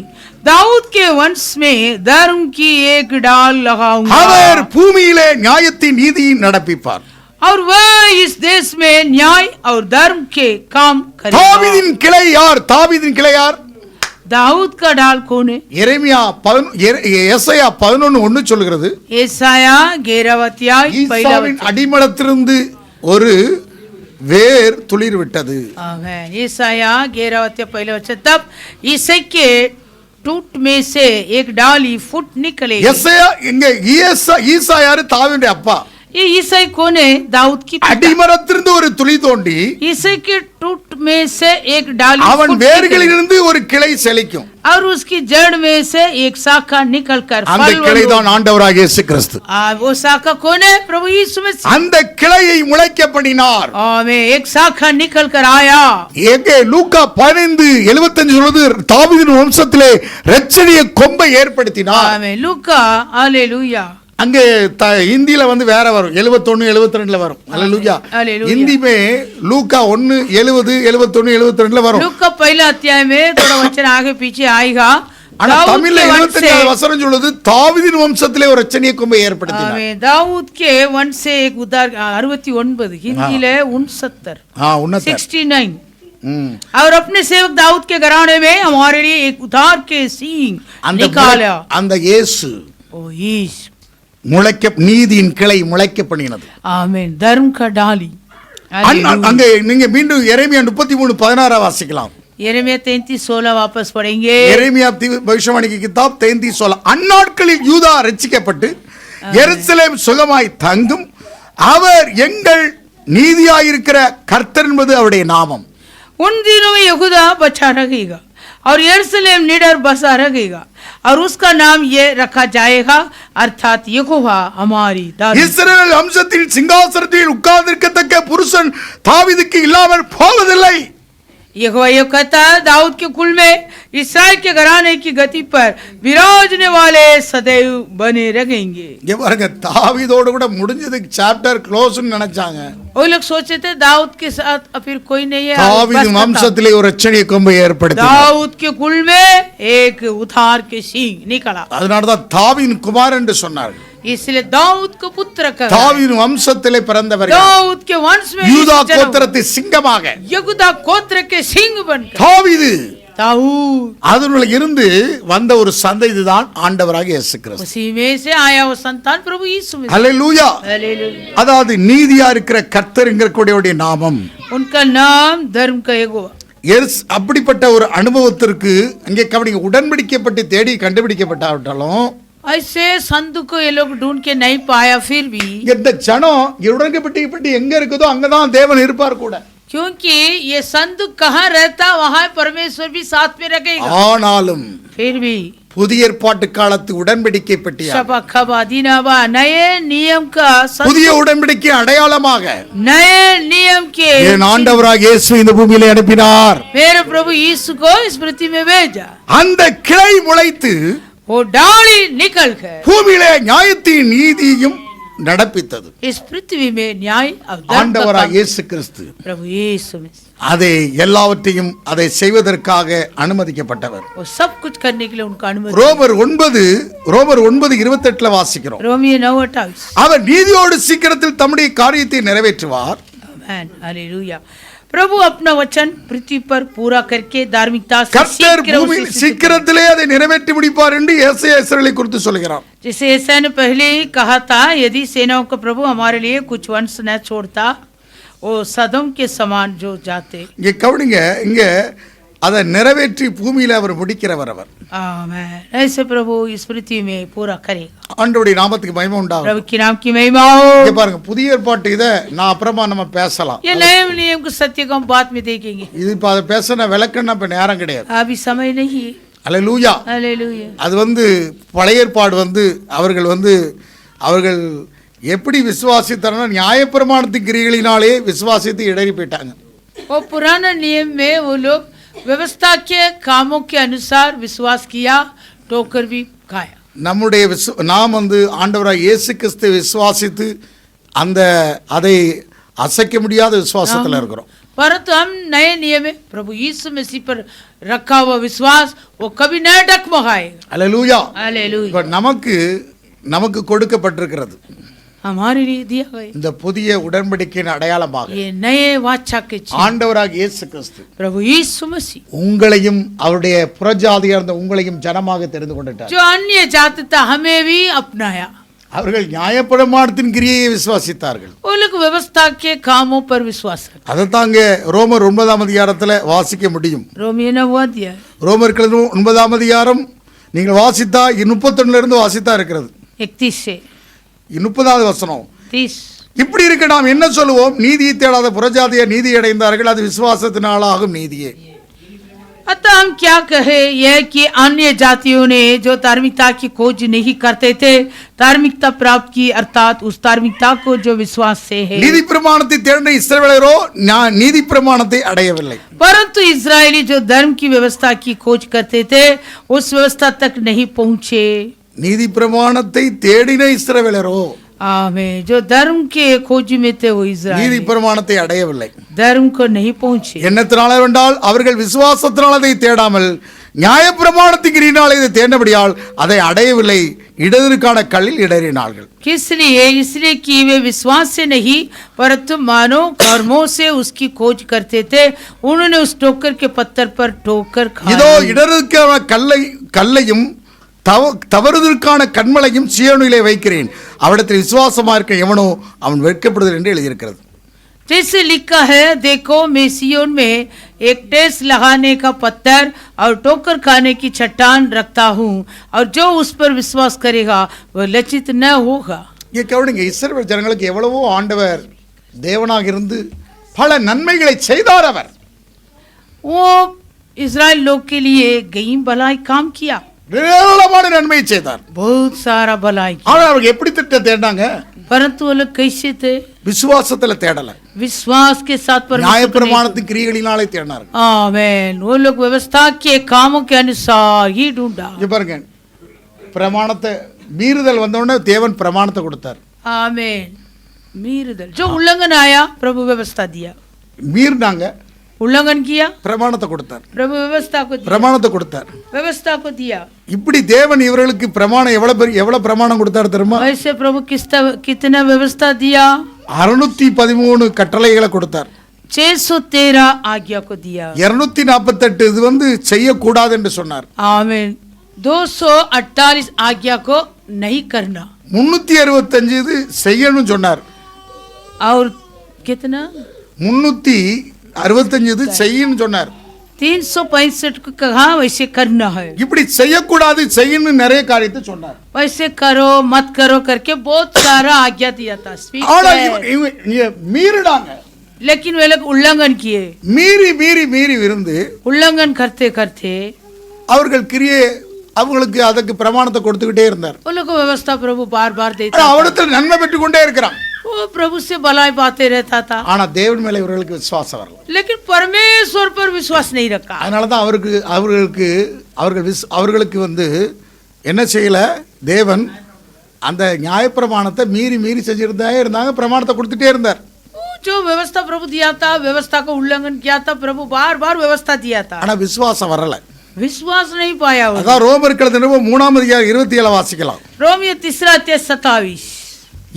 दाऊद के वंश में धर्म की एक डाल लगाऊंगा. அவர் பூமியிலே நியாயத்தின் நீதியை நடப்பிப்பார். और वह इस देश में न्याय और धर्म के काम करेगा. தாவீதின் கிளை யார்? தாவீதின் கிளை யார்? दाऊद का डाल कौन है? எசாயா 11:1 சொல்கிறது, ஏசாயா 11 ஈசாவின் அடிமளத்திலிருந்து ஒரு வேர் துளிர் விட்டது. आमीन. ஏசாயா 11 पहले वचन, तब ईसाई के टूट में से एक डाली फूट निकलेगी. எசாயா இங்க ஈசா யாரு? தாவீதுடைய அப்பா. ये ईसाई कौन है? दाऊद की पिता. அடிமரத்திலிருந்து ஒரு துளி தோண்டி ईसाई के टूट में से एक डाली அவன் फूट வேர்களிலிருந்து ஒரு கிளை செழிக்கும். और उसकी जड़ में से एक शाखा निकल कर அந்த கிளை தான் ஆண்டவராகிய இயேசு கிறிஸ்து. वो शाखा कौन है? प्रभु यीशु मसीह. அந்த கிளையை முளைக்க பண்ணினார். आमीन. एक शाखा निकल कर आया. எங்கே லூக்கா 15:75 சொல்லுது, தாவீதின் வம்சத்திலே இரட்சணிய கொம்பை ஏற்படுத்தினார். आमीन. लूका हालेलुया. அங்கே ஹிந்தியில வந்து வேற வரும், 71 72ல வரும். அல்லேலூயா. हालेलुया. हिंदी में लूका 1 70 71 72ல வரும். लूका पहला अध्याय में थोड़ा वचन आगे पीछे आएगा. ஆனா தமிழ்ல 25வது வசனம் சொல்லுது, தாவீதின் வம்சத்திலே ஒரு இரட்சணிய கொம்பை ஏற்படுத்தினார். आमीन. दाऊद के वंश से एक उद्धार 69 हिंदी ले 69 69 और अपने सेवक दाऊद के घराने में हमारे लिए एक उद्धार के सींग निकाला. அந்த இயேசு ओ यीशु முளைக்க நீதியின் கிளை முளைக்க பண்ணினது. आमीन. धर्म का डाली. அங்க நீங்க மீண்டும் எரேமியா 33:16 வாசிக்கலாம். यिर्मयाह 33:16 वापस पढ़ेंगे. எரேமியா பவிஷ்யவாணிக்கு கிதாப் 33:16. அந்நாட்களில் யூதா ரட்சிக்கப்பட்டு எருசலேம் சுகமாய் தங்கும். அவர் எங்கள் நீதியாயிருக்கிற கர்த்தர் என்பது அவருடைய நாமம். उन दिनों में यहूदा बचा रहेगा और यरूशलेम निडर बसा रहेगा और उसका नाम ये रखा जाएगा, अर्थात यहोवा हमारी दादी. இஸ்ரவேல் வம்சத்தின் சிங்காசனத்தில் உட்கார்ந்திருக்கத்தக்க புருஷன் தாவீதுக்கு இல்லாமல் போவதில்லை. यहोवा ये कहता है, दाऊद के कुल में इस्राएल के घराने की गति पर विराजने वाले सदैव बने रहेंगे. இங்க பாருங்க, தாவீதோடு கூட முடிஞ்சதுக்கு சாப்டர் க்ளோஸ்னு நினைச்சாங்க. वो लोग सोचे थे दाऊद के साथ फिर कोई नहीं है. தாவீது வம்சத்திலே ஒரு இரட்சணிய கொம்பை ஏற்படுத்தினார். दाऊद के कुल में एक उद्धार के सींग निकला. அதனால தான் தாவீதின் குமாரன் என்று சொன்னார்கள். इसलिए दाऊद को पुत्र कहा. தாவீதின் வம்சத்திலே பிறந்தவர் दाऊद के वंश में யூதா கோத்திரத்தை சிங்கமாக यहूदा गोत्र के सिंह बनकर தாவீது दाऊद, அதனுள்ள இருந்து வந்த ஒரு சந்ததி தான் ஆண்டவராக இயேசு கிறிஸ்து. उसी में से आया वो संतान प्रभु यीशु मसीह। அல்லேலூயா. हालेलुया। அதாவது நீதியா இருக்கிற கர்த்தர்ங்கிற கூடியவருடைய நாமம். उनका नाम धर्म का यहोवा। அப்படிப்பட்ட ஒரு அனுபவத்திற்கு அங்கே கவனிங்க, உடன்படிக்கப்பட்டு தேடி கண்டுபிடிக்கப்பட்டாலும் ऐसे संत को ये लोग ढूंढ के नहीं पाया, फिर भी இந்த ஜனம் உடன்படிக்கப்பட்டு எங்க இருக்குதோ அங்கதான் தேவன் இருப்பார் கூட. क्योंकि ये संत कहाँ रहता वहाँ परमेश्वर भी साथ में रहेगा। ஆனாலும் फिर भी புதிய ஏற்பாட்டு காலத்து உடன்படிக்கை பெட்டியா, शबा खबा दीनाबा नए नियम का புதிய உடன்படிக்கை அடையாளமாக नए नियम के என் ஆண்டவராக இயேசு இந்த பூமியிலே அனுப்பினார். मेरे प्रभु यीशु को इस पृथ्वी में भेजा। அந்த கிளை முளைத்து वो डाली निकल कर பூமியிலே நியாயத்தையும் நீதியும் நடப்பித்தது. इस पृथ्वी में न्याय और धर्म का ஆண்டவராக काम இயேசு கிறிஸ்து प्रभु यीशु में அதை எல்லாவற்றையும் அதை செய்வதற்காக அனுமதிக்கப்பட்டவர். वो सब कुछ करने के लिए उनका अनुमति। ரோமர் 9:28 வாசிக்கிறோம். रोमियो 9:28। அவர் நீதியோடு சீக்கிரத்தில் தம்முடைய காரியத்தை நிறைவேற்றுவார். आमेन, हालेलुया। प्रभु अपना वचन पृथ्वी पर पूरा करके धार्मिकता से கர்த்தர் शीघ्र பூமியில் उसे सिद्ध சீக்கிரத்திலே அதை நிறைவேற்றி முடிப்பார் என்று ஏசாயா இஸ்ரவேலை குறித்து சொல்கிறார். जैसे ऐसा ने पहले ही कहा था, यदि सेनाओं का प्रभु हमारे लिए कुछ वंश न छोड़ता वो सदम के समान जो जाते। இங்க கவனிங்க, இங்க அதை நிறைவேற்றி பூமியில அவர் முடிக்கிறவர். அவர் आमेन। ऐसे प्रभु इस पृथ्वी में पूरा करेगा। ஆண்டவருடைய நாமத்துக்கு மகிமை உண்டாகும். प्रभु के नाम की महिमा हो। இங்க பாருங்க, புதிய ஏற்பாட்டு இதை நான் அப்புறமா நம்ம பேசலாம். ये नए नियम को सत्य को हम बाद में देखेंगे, இது இப்ப அதை பேச விளக்கணும் இப்ப நேரம் கிடையாது. अभी समय नहीं है। அல்லேலூயா. हालेलुया। அது பழைய ஏற்பாடு அவர்கள் எப்படி விசுவாசித்தார்கள், நியாயப்பிரமாணத்தின் கிரியைகளினாலே விசுவாசித்து இடறி போயிட்டாங்க. वो पुराना नियम में वो लोग व्यवस्था के कामों के अनुसार विश्वास किया, ठोकर भी खाया। நம்முடைய நாம் ஆண்டவராக இயேசு கிறிஸ்துவை விசுவாசித்து அதை அசைக்க முடியாத விசுவாசத்தில் இருக்கிறோம். परंतु हम नए नियम में प्रभु यीशु मसीह पर रखा हुआ विश्वास वो कभी न डगमगाएगा। அல்லேலூயா. हालेलुया। இப்ப நமக்கு கொடுக்கப்பட்டிருக்கிறது हमारे लिए दिया गया இந்த புதிய உடன்படிக்கையின் அடையாளமாக ये नए वाचा के चिन्ह ஆண்டவராக இயேசு கிறிஸ்து प्रभु यीशु मसीह உங்களையும் அவருடைய புறஜாதியாக இருந்த உங்களையும் ஜனமாக தெரிந்து கொண்டார். जो अन्य जाति था हमें भी अपनाया। அவர்கள் நியாயப்பிரமாணத்தின் கிரியையை விசுவாசித்தார்கள். वो लोग व्यवस्था के कामों पर विश्वास रखते। அதைத்தாங்க ரோமர் 9 வாசிக்க முடியும். रोमियो ने वो दिया ரோமர் 9 நீங்கள் வாசித்தா 31 வாசித்தா இருக்கிறது. 31 से 30வது வசனம். 30। இப்படி இருக்க நாம் என்ன சொல்லுவோம்? நீதியை தேடாத புறஜாதியர் நீதி அடைந்தார்கள், அது விசுவாசத்தினாலாகும் நீதியே. अतः हम क्या कहे यह कि अन्य जातियों ने जो धार्मिकता की खोज नहीं करते थे धार्मिकता प्राप्त की, अर्थात उस धार्मिकता को जो विश्वास से है। நீதி பிரமாணத்தை தேடின இஸ்ரவேலரோ நீதி பிரமாணத்தை அடையவில்லை. परंतु इस्राएली जो धर्म की व्यवस्था की खोज करते थे उस व्यवस्था तक नहीं पहुंचे। நீதி பிரமாணத்தை தேடின இஸ்ரவேலரோ आमेन। जो धर्म के खोज में थे वो நீதி इस्राएली பிரமாணத்தை அடையவில்லை. धर्म को नहीं पहुंचे। என்னத்தினால என்றால் அவர்கள் விசுவாசத்தினால் அதை தேடாமல் நியாயப்பிரமாணத்தின் கிரியினால் இதை தேடினபடியால் அதை அடையவில்லை, இடதற்கான கல்லில் இடறினார்கள். किस लिए? इसलिए कि वे विश्वास से नहीं परंतु मानव कर्मों से उसकी खोज करते थे। उन्होंने उस ठोकर के पत्थर पर ठोकर இதோ खाई। இடதற்கான கல்லையும் தவறுதற்கான கண்மலையும் சீயோனிலே வைக்கிறேன், அவரிடத்தில் விசுவாசமா இருக்க எவனோ அவன் வெட்கப்படுதல் என்று எழுதியிருக்கிறது. जैसे लिखा है, देखो मैं सियोन में एक टेस लगाने का पत्थर और ठोकर खाने की चट्टान रखता हूँ और जो उस पर विश्वास करेगा वह लज्जित न होगा। இங்கே கவனிங்க, இஸ்ரவேல் ஜனங்களுக்கு எவ்வளவோ ஆண்டவர் தேவனாக இருந்து பல நன்மைகளை செய்தார். அவர் वो इस्राएल लोग के लिए कई भलाई काम किया, ஏராளமான நன்மையை செய்தார். बहुत सारा भलाई किया। ஆனால் அவர்கள் எப்படி திட்டம் தேடினாங்க? परंतु वो लोग कैसे थे? விசுவாசத்துல தேடல, विश्वास के साथ நியாயப்பிரமாணத்தின் கிரியைகளினாலே தேடினார்கள். आमेन। वो लोग व्यवस्था के कामों के अनुसार ही ढूंढा। இங்க பாருங்க, பிரமாணத்தை மீறுதல் வந்தோடனே தேவன் பிரமாணத்தை கொடுத்தார். आमेन। मीरदल जो उल्लंघन आया प्रभु व्यवस्था दिया, மீறினாங்க, उल्लंघन किया பிரமாணத்தை கொடுத்தார். प्रभु व्यवस्था को दिया, பிரமாணத்தை கொடுத்தார். व्यवस्था को दिया। இப்படி தேவன் இவர்களுக்கு பிரமாணம் எவ்வளவு பிரமாணம் கொடுத்தார் தெரியுமா? वैसे प्रभु कितना व्यवस्था दिया? 613 கட்டளைகளை கொடுத்தார். 613 आज्ञा को दिया। 248 இது வந்து செய்யக்கூடாது என்று சொன்னார். आमीन। 248 आज्ञा को नहीं करना। 365 இது செய்யணும் சொன்னார். और कितना? 365 இது செய்யணும் சொன்னார். 365 को कहा वैसे करना है। இப்படி செய்யக்கூடாது செய்யணும் நிறைய காரியத்தை சொன்னார். वैसे करो मत करो करके बहुत सारा आज्ञा दिया था। ஆனா இவங்க மீறிடாங்க. लेकिन वे लोग उल्लंघन किए। மீறி மீறி மீறி இருந்து उल्लंघन करते करते அவர்கள் கிரியே அவங்களுக்கு அதுக்கு பிரமாணத்தை கொடுத்துக்கிட்டே இருந்தார். वो लोग को व्यवस्था प्रभु बार बार देता था। அவரிடத்தில் நன்மை பெற்றுக் கொண்டே இருக்கிறான். वो प्रभु से भलाई पाते रहता था। ஆனா தேவன் மேல இவர்களுக்கு விசுவாசம் வரல. लेकिन परमेश्वर पर विश्वास नहीं रखा। அதனால தான் அவர்களுக்கு வந்து என்ன செய்யல, தேவன் அந்த நியாயப்பிரமாணத்தை மீறி மீறி செஞ்சிருந்தே இருந்தாங்க, பிரமாணத்தை கொடுத்துட்டே இருந்தார். जो व्यवस्था प्रभु दिया था, व्यवस्था का उल्लंघन किया था, प्रभु बार बार व्यवस्था दिया था। ஆனா விசுவாசம் வரல. विश्वास नहीं पाया। அதான் ரோமர் கழுத நிருபம் 3:27 வாசிக்கலாம். रोमियो 3:27।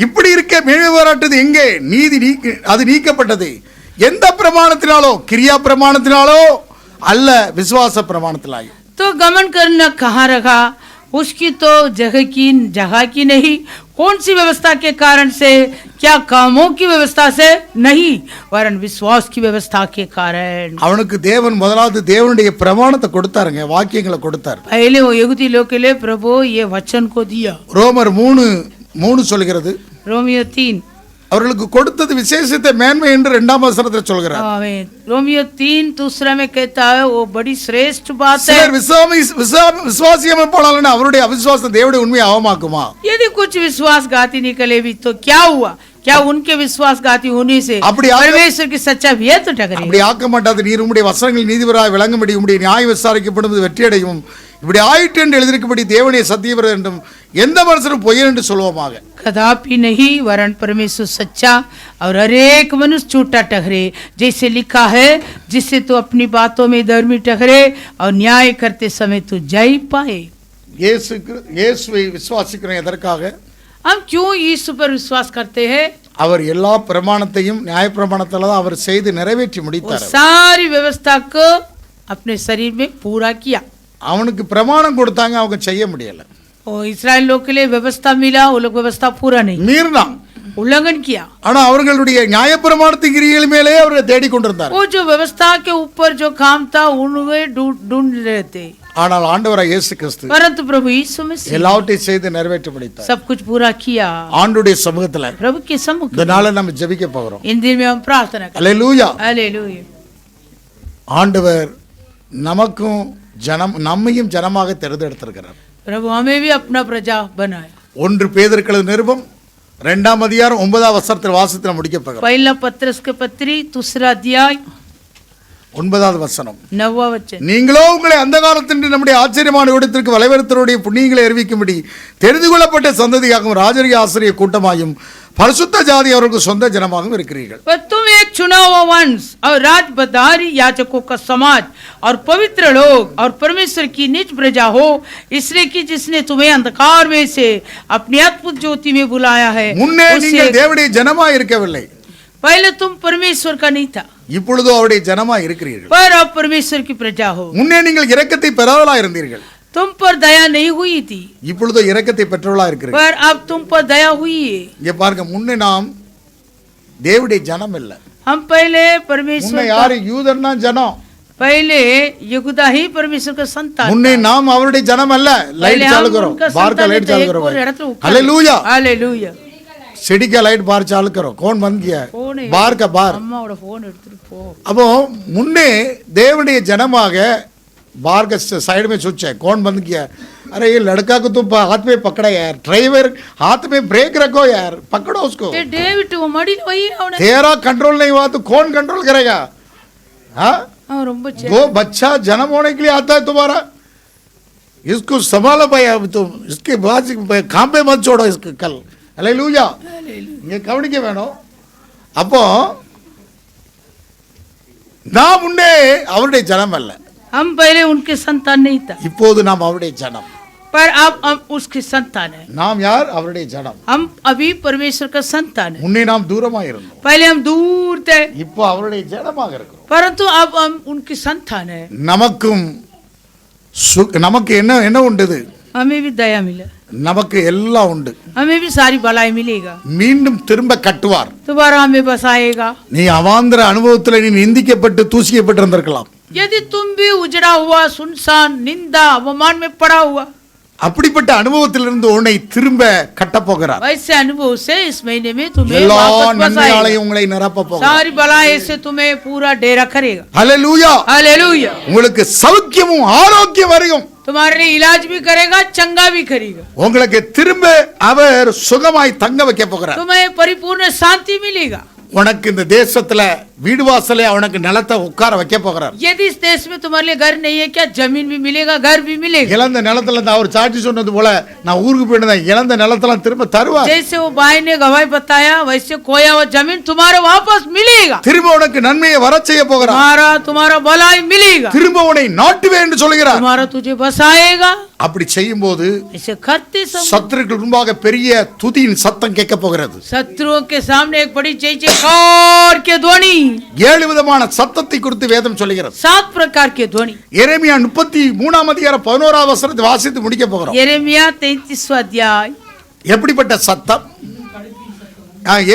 இப்படி இருக்க மேன்மை பாராட்டுது எங்கே? அது நீக்கப்பட்டது. எந்த பிரமாணத்தினாலோ? கிரியா பிரமாணத்தினாலோ அல்ல, விசுவாச பிரமாணத்தினாலோ. तो गमन करना कहाँ रखा? उसकी तो जगह की नहीं। कौन सी व्यवस्था के कारण से? क्या कामों की व्यवस्था से नहीं, वरन विश्वास की व्यवस्था के कारण। அவனுக்கு தேவன் முதலாவது தேவனுடைய பிரமாணத்தை கொடுத்தாருங்க, வாக்கியங்களை கொடுத்தார். पहले वो यहूदी लोग के लिए प्रभु ये वचन को दिया। ரோமர் 3:3 சொல்கிறது. रोमियो 3 அவர்களுக்கு கொடுத்தது விசேஷத்தை மேன்மை என்று 2ஆம் வசனத்தில் சொல்கிறார். आमीन। रोमियो 3 दूसरा में कहता है वो बड़ी श्रेष्ठ बात है। சிலர் விசுவாசியம் போனாலும் அவருடைய அவிசுவாசம் தேவனுடைய உண்மையை அவமாக்குமா? यदि कुछ विश्वासघाती निकले भी तो क्या हुआ? क्या उनके विश्वासघाती होने से परमेश्वर की सच्चा भी तो टकरेगा? அப்படி ஆக்க மாட்டாது. நீர் உம்முடைய வசனங்கள் நீதிபதியாய் விளங்கும்படி உம்முடைய நியாயம் விசாரிக்கப்படுவது வெற்றியடையும். இப்படி ஆயிற்று என்று எழுதியிருக்கபடி தேவனே சத்தியவர் என்றும் எந்த மனுஷனும் பொய்யன் என்று சொல்லுவோமாக. कदापि नहीं, वरन परमेश्वर सच्चा और हर एक मनुष्य झूठा ठहरे, जैसे लिखा है, जिससे तू अपनी बातों में धर्मी ठहरे और न्याय करते समय तू जय पाए। இயேசுவை விசுவாசிக்கிறோம் எதற்காக? हम क्यों यीशु पर विश्वास करते हैं? அவர் எல்லா பிரமாணத்தையும் நியாய பிரமாணத்தால தான் அவர் செய்து நிறைவேற்றி முடித்தார். सारी व्यवस्था को अपने शरीर में पूरा किया। அவனுக்கு பிரமாணம் கொடுத்தாங்க, அவங்க செய்ய முடியல. और इस्राएल लोग के लिए व्यवस्था मिला, वो लोग व्यवस्था पूरा नहीं, மீறினான், उल्लंघन किया। ஆனா அவர்களுடைய நியாய பிரமாணத்தின் கிரியைகள் மேலே அவர்கள் தேடிக்கொண்டிருந்தார். वो जो व्यवस्था के ऊपर जो काम था उन्हें ढूंढ रहे थे। ஆனால் ஆண்டவராகிய இயேசு கிறிஸ்து परंतु प्रभु यीशु मसीह எல்லாவற்றையும் செய்து நிறைவேற்றி முடித்தார். सब कुछ पूरा किया। ஆண்டவருடைய சமூகத்துல प्रभु के सम्मुख இந்த நாளை நம்ம ஜெபிக்க போகிறோம். इन दिन में हम प्रार्थना करें। அல்லேலூயா, हालेलूया। ஆண்டவர் நமக்கும் நம்மையும் ஜனமாக தேர்ந்தெடுத்திருக்கிறார். प्रभु हमें भी अपना प्रजा बनाया। 1 பேதுரு நிருபம் 2ஆம் அதிகாரம் 9ஆம் வசனத்தில் வாசித்து முடிக்க போகிறோம். पहला पत्रस के पत्री 2 अध्याय 9வது வசனம். 9वां वचन। நீங்களோ உங்களை அந்த காலத்தின்று நம்முடைய ஆச்சரியமான இடத்திற்கு வலைவருத்தருடைய புண்ணியங்களை அறிவிக்கும்படி தெரிந்து கொள்ளப்பட்ட சந்ததியாகவும் ராஜரிய ஆசிரியர் கூட்டமாயும் பரிசுத்த ஜாதி அவர்களுக்கு சொந்த ஜனமாகவும் இருக்கிறீர்கள். पर तुम एक चुना हुआ वंश और राजबदारी याजकों का समाज और पवित्र लोग और परमेश्वर की निज प्रजा हो, इसलिए कि जिसने तुम्हें अंधकार में से अपनी अद्भुत ज्योति में बुलाया है। முன்னே நீங்கள் தேவனுடைய ஜனமாய் இருக்கவில்லை, पहले तुम परमेश्वर का नहीं था, இப்பொழுதோ அவருடைய ஜனமாய் இருக்கிறீர்கள். पर अब परमेश्वर की प्रजा हो। முன்னே நீங்கள் இரக்கத்தை பெறாதவர்களாய் இருந்தீர்கள், तुम पर दया नहीं हुई थी, இப்பொழுதோ இரக்கத்தை பெற்றவர்களாய் இருக்கிறீர்கள். पर अब तुम पर दया हुई है। இங்க பாருங்க, முன்னே நாம் தேவனுடைய ஜனம் இல்ல. हम पहले परमेश्वर முன்னே யாரு? யூதன்னா ஜனம். पहले यहूदा ही परमेश्वर का संतान। முன்னே நாம் அவருடைய ஜனம் அல்ல. லைட் चालू करो, बाहर का लाइट चालू करो। Hallelujah, hallelujah. सिटी का लाइट बाहर चालू करो. कौन बंद किया? बाहर का बाहर. அம்மாவோட போன் எடுத்துட்டு போ। அப்போ முன்னே தேவனுடைய ஜனமாக बाहर के साइड में स्विच है, कौन बंद किया? अरे ये लड़का को तुम हाथ में पकड़ा यार, ड्राइवर हाथ में ब्रेक रखो यार, पकड़ो उसको। ये डेविड वो मड़ी वही है, तेरा कंट्रोल नहीं हुआ तो कौन कंट्रोल करेगा? हाँ, वो बच्चा जन्म होने के लिए आता है तुम्हारा, इसको संभालो भाई। अब तुम इसके बाद काम पे मत छोड़ो इसको कल। हालेलुया, ये கவனிக்க வேணும். அப்போ நாம் முன்னே அவருடைய ஜனம் அல்ல, हम पहले उनके संतान नहीं था, இப்போது நாம் அவருடைய ஜனம். पर अब हम उसकी संतान है। நாம் யார்? அவருடைய ஜனம். हम अभी परमेश्वर का संतान है। முன்னே நாம் தூரமாக இருந்தோம், पहले हम दूर थे, இப்போ அவருடைய ஜனமாக இருக்கிறோம். परंतु अब हम उनकी संतान है। நமக்கு என்ன உண்டு? हमें भी दया मिला, நமக்கு எல்லாம் உண்டு. हमें भी सारी भलाई मिलेगा, மீண்டும் திரும்ப கட்டுவார். दोबारा हमें बसाएगा। நீ அவாந்தர அனுபவத்தில் நீ நிந்திக்கப்பட்டு தூசிக்கப்பட்டு இருந்திருக்கலாம். यदि तुम भी उजड़ा हुआ, सुनसान, निंदा, अपमान में पड़ा हुआ, அப்படிப்பட்ட அனுபவத்திலிருந்து உன்னை திரும்ப கட்ட போகிறார். वैसे अनुभव से इस महीने में तुम्हें எல்லா वापस நன்மையாலையும் बसाएगा, உங்களை நிரப்ப போகிறார். सारी भलाई से तुम्हें पूरा डेरा करेगा। ஹல்லேலூயா. हालेलुया। உங்களுக்கு சௌக்கியமும் ஆரோக்கியம் வரையும் तुम्हारे लिए इलाज भी करेगा, चंगा भी करेगा, உங்களுக்கு திரும்ப அவர் சுகமாய் தங்க வைக்க போகிறார். तुम्हें परिपूर्ण शांति मिलेगा। உனக்கு இந்த தேசத்துல வீடு வாசலே அவனுக்கு நிலத்தை உட்கார வைக்க போகிறார். यदि इस देश में तुम्हारे लिए घर नहीं है क्या, जमीन भी मिलेगा, घर भी मिलेगा। இழந்த நிலத்துல அவர் சாட்சி சொன்னது போல நான் ஊருக்கு போயிருந்தேன், இழந்த நிலத்தெல்லாம் திரும்ப தருவார். जैसे वो भाई ने गवाही बताया, वैसे खोया हुआ जमीन तुम्हारे वापस मिलेगा, திரும்ப உனக்கு நன்மையை வர செய்ய போகிறார். तुम्हारा भलाई मिलेगा, திரும்ப உன்னை நாட்டுவேன் என்று சொல்கிறார். तुम्हारा तुझे बसाएगा। அப்படி செய்யும் போது इसे करते समय சத்துருக்கள் முன்பாக பெரிய துதியின் சத்தம் கேட்க போகிறது. शत्रुओं के सामने एक बड़ी जय जयकार के ध्वनि, 7 விதமான சத்தத்தை குறித்து வேதம் சொல்கிறது. 7 प्रकार के ध्वनि। எரேமியா 33 அதிகாரம் 11வது வசனத்தை வாசித்து முடிக்க போகிறோம். यिर्मयाह 33वां अध्याय। எப்படிப்பட்ட சத்தம்?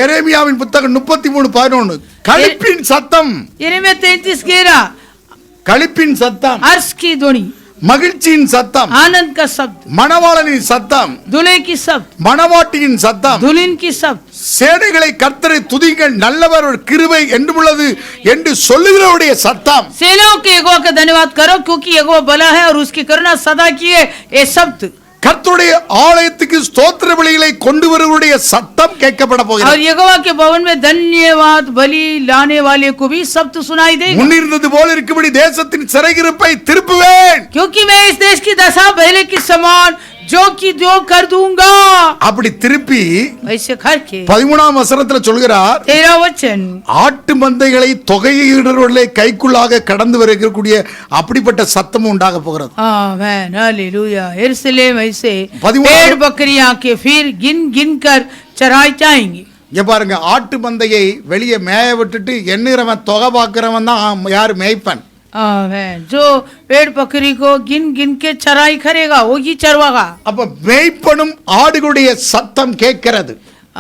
எரேமியாவின் புத்தகம் 33:11 களிப்பின் சத்தம். यिर्मयाह 33:11 களிப்பின் சத்தம், हर्ष की ध्वनि, மகிழ்ச்சியின் சத்தம், आनंद का शब्द, மணவாளனின் சத்தம், दूल्हे की शब्द, மணவாட்டியின் சத்தம், दुल्हन की शब्द, சேனைகளை கர்த்தரை துதிங்கள், நல்லவர் கிருபை என்றுள்ளது என்று சொல்லுகிறவருடைய சத்தம். सेनाओं के यहोवा का धन्यवाद करो क्योंकि यहोवा भला है और उसकी करुणा सदा की है, ये शब्द। கர்த்தருடைய ஆலயத்துக்கு ஸ்தோத்திர பலிகளை கொண்டு வருவருடைய சத்தம் கேட்கப்பட और போகிறது. यहोवा के भवन में धन्यवाद बलि लाने वाले को भी शब्द सुनाई देगा, முன்னிருந்தது போல இருக்கும்படி தேசத்தின் சிறையிருப்பை திருப்புவேன். क्योंकि मैं इस देश की दशा पहले की समान जो की जो कर दूंगा। அப்படி திருப்பி वैसे करके 13ஆம் வசனத்துல சொல்கிறார், 13 वचन, ஆட்டு மந்தைகளை தொகையிடுறவர்களை கைக்குள்ளாக கடந்து வரக்கூடிய அப்படிப்பட்ட சத்தமும் உண்டாக போகிறது. आमेन, हालेलुया। यरूशलेम ऐसे 13 भेड़ बकरियां के फिर गिन गिन कर चराई जाएंगी। இங்க பாருங்க, ஆட்டு மந்தையை வெளியே மேய விட்டுட்டு எண்ணுறவன் தொகை பார்க்கிறவன் தான் யார்? மேய்ப்பன். आमेन। जो भेड़ बकरी को गिन गिन के चराई करेगा वही चरवागा। அப்ப மேய்ப்பனும் ஆடுகளுடைய சத்தம் கேட்கிறது.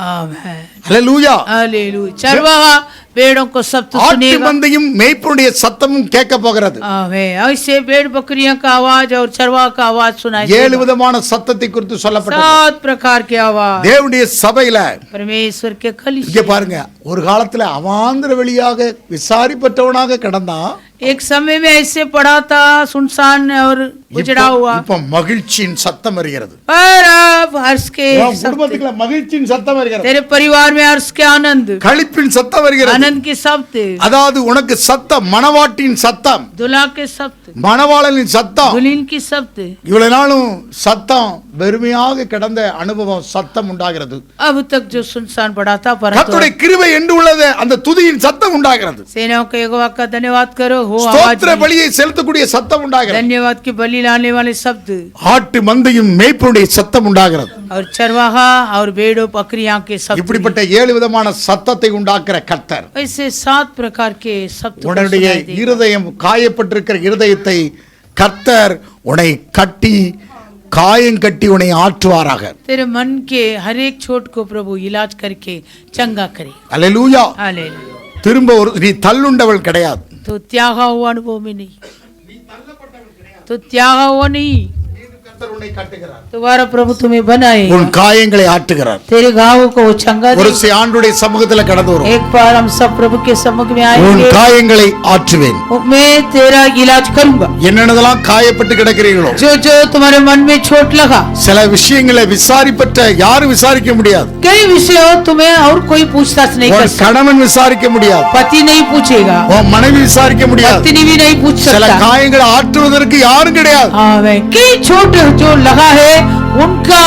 आमेन, ஹல்லேலூயா. हालेलुया। चरवागा भेड़ों को शब्द ஆட்டு सुनेगा। மந்தையும் மேய்ப்பனுடைய சத்தமும் கேட்க போகிறது. आमेन। ऐसे भेड़ बकरियां का आवाज और चरवा का आवाज सुनाई 7 देगा। விதமான சத்தத்தை குறித்து சொல்லப்பட்டது. 7 प्रकार के आवाज தேவனுடைய சபையில परमेश्वर के இங்க कलीसिया। பாருங்க, ஒரு காலத்துல அவாந்திர வெளியாக விசாரிப்பட்டவனாக கிடந்தான். एक समय में ऐसे पड़ा था, सुनसान और उजड़ा हुआ, இப்ப மகிழ்ச்சியின் சத்தம் வருகிறது. पर अब हर्ष के உன் शब्द, குடும்பத்துக்குள்ள மகிழ்ச்சியின் சத்தம் வருகிறது. तेरे परिवार में हर्ष के आनंद, களிப்பின் சத்தம் வருகிறது. आनंद के शब्द, அதாவது உனக்கு சத்தம், மணவாட்டியின் சத்தம், दुल्हा के शब्द, மணவாளனின் சத்தம். दुल्हन की शब्द। இவ்வளவு நாளும் சத்தம் வெறுமையாக கிடந்த அனுபவம் சத்தம் உண்டாகிறது. अब तक जो सुनसान पड़ा था, परंतु கர்த்தருடைய கிருபை என்று உள்ளது அந்த துதியின் சத்தம் உண்டாகிறது. सेनाओं के यहोवा का धन्यवाद करो हो आवाज ஸ்தோத்திர में। பலியை செலுத்தக்கூடிய சத்தம் உண்டாகிறது. धन्यवाद की बलि लाने वाले शब्द ஆட்டு மந்தையும் மேய்ப்பனுடைய சத்தம் உண்டாகிறது. और चरवाहा और भेड़ों बकरियां के शब्द। இப்படிப்பட்ட 7 விதமான சத்தத்தை உண்டாக்குற கர்த்தர் ऐसे 7 प्रकार के शब्द को உன்னுடைய सुनाई देगा। இருதயம் காயப்பட்டிருக்கிற இருதயத்தை கர்த்தர் உன்னை கட்டி காயம் கட்டி உன்னை ஆற்றுவாராக. तेरे मन के हर एक चोट को प्रभु इलाज करके चंगा करे। அல்லேலூயா. हालेलुया। திரும்ப நீ தள்ளுண்டவள் கிடையாது. तो त्यागा हुआ अनुभव में नहीं, तो त्यागा हुआ नहीं, கர்த்தர் உன்னை கட்டுகிறார். तुम्हारा प्रभु तुम्हें बनाए, உன் காயங்களை ஆற்றுகிறார். तेरे घावों को वो चंगा ஒரு दे। சில ஆண்டுடைய சமூகத்துல கடந்து வரும். एक बार हम सब प्रभु के सम्मुख में உன் आएंगे, காயங்களை ஆற்றுவேன். मैं तेरा इलाज करूंगा। என்னென்னதெல்லாம் காயப்பட்டு கிடக்கிறீர்களோ, जो जो तुम्हारे मन में चोट लगा, சில விஷயங்களை விசாரிப்பட்ட யாரும் விசாரிக்க முடியாது. कई विषय हो तुम्हें और कोई पूछताछ नहीं कर உன் सकता। கணவன் விசாரிக்க முடியாது. पति नहीं पूछेगा, உன் மனைவி விசாரிக்க முடியாது. पत्नी भी नहीं पूछ சில सकता। காயங்களை ஆற்றுவதற்கு யாரும் கிடையாது. हाँ भाई, कई चोट जो लगा है उनका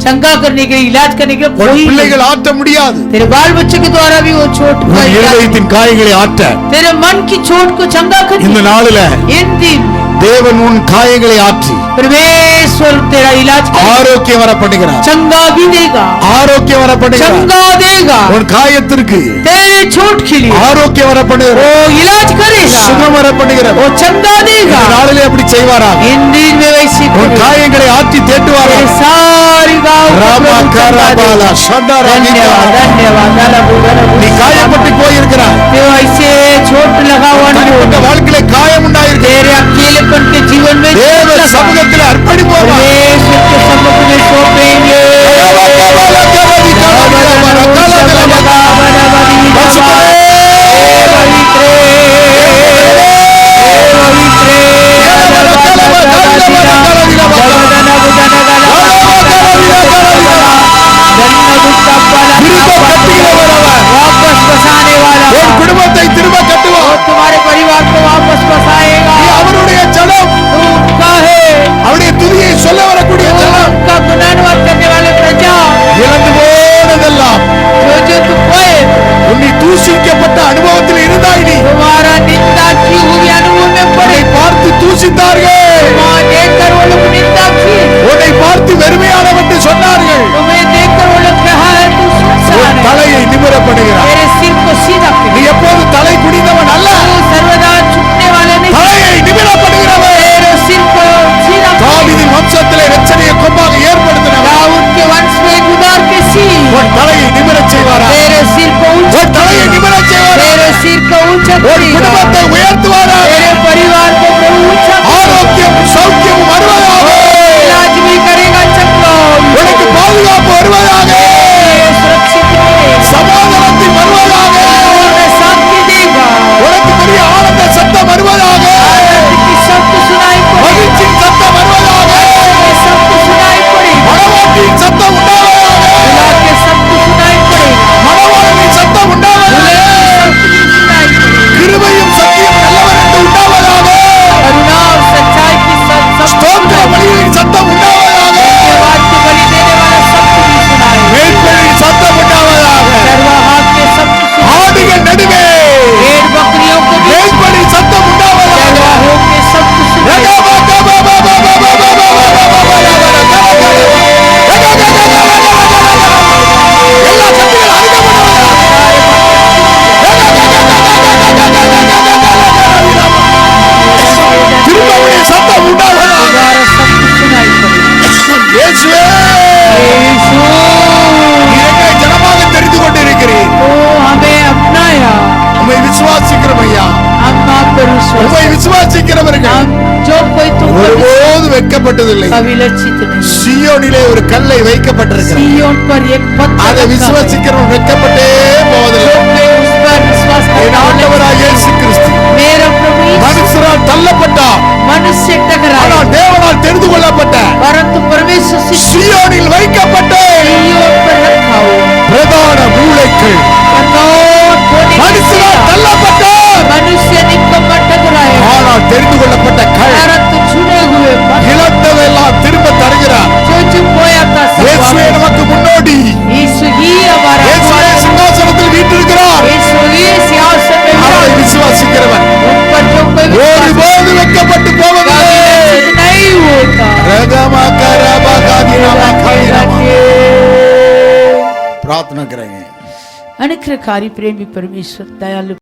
चंगा करने के लिए, इलाज करने के लिए உன் कोई नहीं। பிள்ளைகள் ஆற்ற முடியாது. तेरे बाल बच्चे के द्वारा भी वो चोट का உன் इलाज, இருதயத்தின் காயங்களை ஆற்ற तेरे मन की चोट को चंगा இந்த करने நாளில इन दिन தேவன் உன் காயங்களை ஆற்றி परमेश्वर तेरा इलाज करेगा, ஆரோக்கியம் வர பண்ணுகிறார். चंगा भी देगा, ஆரோக்கியம் வர பண்ணுகிறார். चंगा देगा, உன் காயத்திற்கு तेरे चोट के लिए ஆரோக்கியம் வர वो பண்ணுகிறார். इलाज करेगा, சுகம் வர பண்ணுகிறார். वो चंगा இந்த देगा। நாளிலே அப்படி செய்வாரா? इन दिन में वैसे உன் करेगा। காயங்களை ஆற்றி தேட்டுவாரா? तेरे सारी गाँव को ராமா प्रभु चंगा கரபாலா देगा। ஷண்டரா धन्यवाद धन्यवाद நீ காயப்பட்டு போயிருக்கிறாய். तो ऐसे चोट लगा हुआ தனிப்பட்ட வாழ்க்கையில காயம் உண்டாயிருக்கு. तेरे अकेलेपन के जीवन में தேவ चोट लगा। சமூகத்தில் அர்ப்பணிப்போமா? परमेश्वर के सम्मुख में सौंपेंगे। वापस बसाने वाला உன் குடும்பத்தை திரும்ப கட்டுவார். और तुम्हारे परिवार को वापस बसाएगा। நீ அவருடைய ஜனம், तू उनका है, அவருடைய துதியை சொல்ல வரக்கூடிய तू ஜனம். उनका गुणानुवाद करने वाले प्रजा। இழந்து போனதெல்லாம் जो तुम खोए, உன்னை தூசிக்கப்பட்ட அனுபவத்தில் இருந்தாய். நீ तुम्हारा निंदा की हुई अनुभव में पड़े, உன்னை பார்த்து தூசித்தார்கள். वहाँ देखकर वो लोग निंदा की, உன்னை பார்த்து வெறுமையானவன் என்று சொன்னார்கள். तुम्हें देखकर वो लोग कहा है तू सुनसान உன் है। தலையை நிமிரப்படுகிறார். तेरे सिर को सीधा कर। நீ எப்போது தலை குனிந்தவன் அல்ல, तू सर्वदा झुकने वाले नहीं, தலையை நிமிரப்படுகிறவன். तेरे सिर को सीधा कर। தாவீதின் வம்சத்திலே இரட்சணிய கொம்பாக ஏற்படுத்தினவன் दाऊद के वंश में गुदार के सिर, உன் தலையை நிமிரச் செய்வாரா? तेरे सिर को ऊंचा உன் தலையை करेगा। நிமிரச் செய்வாரா? तेरे सिर को ऊंचा உன் करेगा। குடும்பத்தை உயர்த்துவாரா? तेरे परिवार को प्रभु ऊंचा करेगा। ஆரோக்கியம் சௌக்கியம் வருவதாக. इलाज भी करेगा, चंगा உனக்கு பாதுகாப்பு வருவதாக. सुरक्षित रहेगा, சமாதானத்தில் வருவதாக. तुम्हें शांति देगा। உனக்கு பெரிய ஆனந்த சத்தம் வருவதாக. आनंद की शब्द सुनाई पड़े, மகிழ்ச்சியின் சத்தம் வருவதாக. शब्द सुनाई पड़े, மணவாட்டியின் சத்தம் உண்டாவதாக. दुल्हा के शब्द सुनाई पड़ेगा, மணவாளனின் சத்தம் உண்டாவதாக. शब्द भी सुनाई पड़ेगा। கிருபையும் சத்தியம் நல்லவர் என்று உண்டாவதாக. करुणा और सच्चाई की शब्द ஸ்தோத்திர பலிகளின் சத்தம் உண்டாவதாக. धन्यवाद की बलि देने वाला शब्द भी सुनाई, மேய்ப்பனின் சத்தம் உண்டாவதாக. चरवाहा के शब्द सुनाई, ஆடுகள் நடுவே भेड़ बकरियों को भी, மேய்ப்பனின் சத்தம் உண்டாவதாக. चरवाहों के शब्द सुनाई, எல்லா சக்திகள் திரும்பவுடைய சத்தம் உண்டாவதாக. हमारा शब्द सुनाई पड़ेगा। இயேசுவே, यीशु, நீர் எங்களை ஜனமாக தெரிந்து கொண்டிருக்கிறீர். तो हमें अपनाया, உம்மை விசுவாசிக்கிறோம் ஐயா. हम आप पर विश्वास, உம்மை விசுவாசிக்கிறவர்கள் हम जो कोई तुम ஒருபோது வெட்கப்பட்டதில்லை. कभी लज्जित नहीं। சியோனிலே ஒரு கல்லை வைக்கப்பட்டிருக்கிறது. सिय्योन पर एक पत्थर அதை रखा है। விசுவாசிக்கிறவன் வெட்கப்பட்டே போவதில்லை. जो कोई उस पर विश्वास என் करता है, ஆண்டவராகிய இயேசு கிறிஸ்து मेरा प्रभु यीशु மனுஷரால் தள்ளப்பட்டார், मनुष्य टकराया, ஆனால் தேவனால் தெரிந்து கொள்ளப்பட்ட परंतु परमेश्वर से சியோனில் வைக்கப்பட்ட सिय्योन पर रखा हो। பிரதான மூளைகள் कनौन होने के மனுஷரால் सिवा தள்ளப்பட்டார், मनुष्य निकम्मा टकराया, ஆனால் தெரிந்து கொள்ளப்பட்ட கல் परंतु चुने हुए मन, இழந்ததெல்லாம் திரும்ப தருகிறார். जो जो खोया था सब இயேசுவே वापस। நமக்கு முன்னோடி. यीशु ही हमारा இயேசுவே गुलाम। சிங்காசனத்தில் வீற்றிருக்கிறார். यीशु ही सिंहासन में அவரை विराजमान। விசுவாசிக்கிறவன் उन पर जो कोई विश्वास ஒருபோது வெட்கப்பட்டு போவதில்லை. नहीं होता। प्रार्थना करेंगे। अनुग्रहकारी प्रेमी परमेश्वर दयालु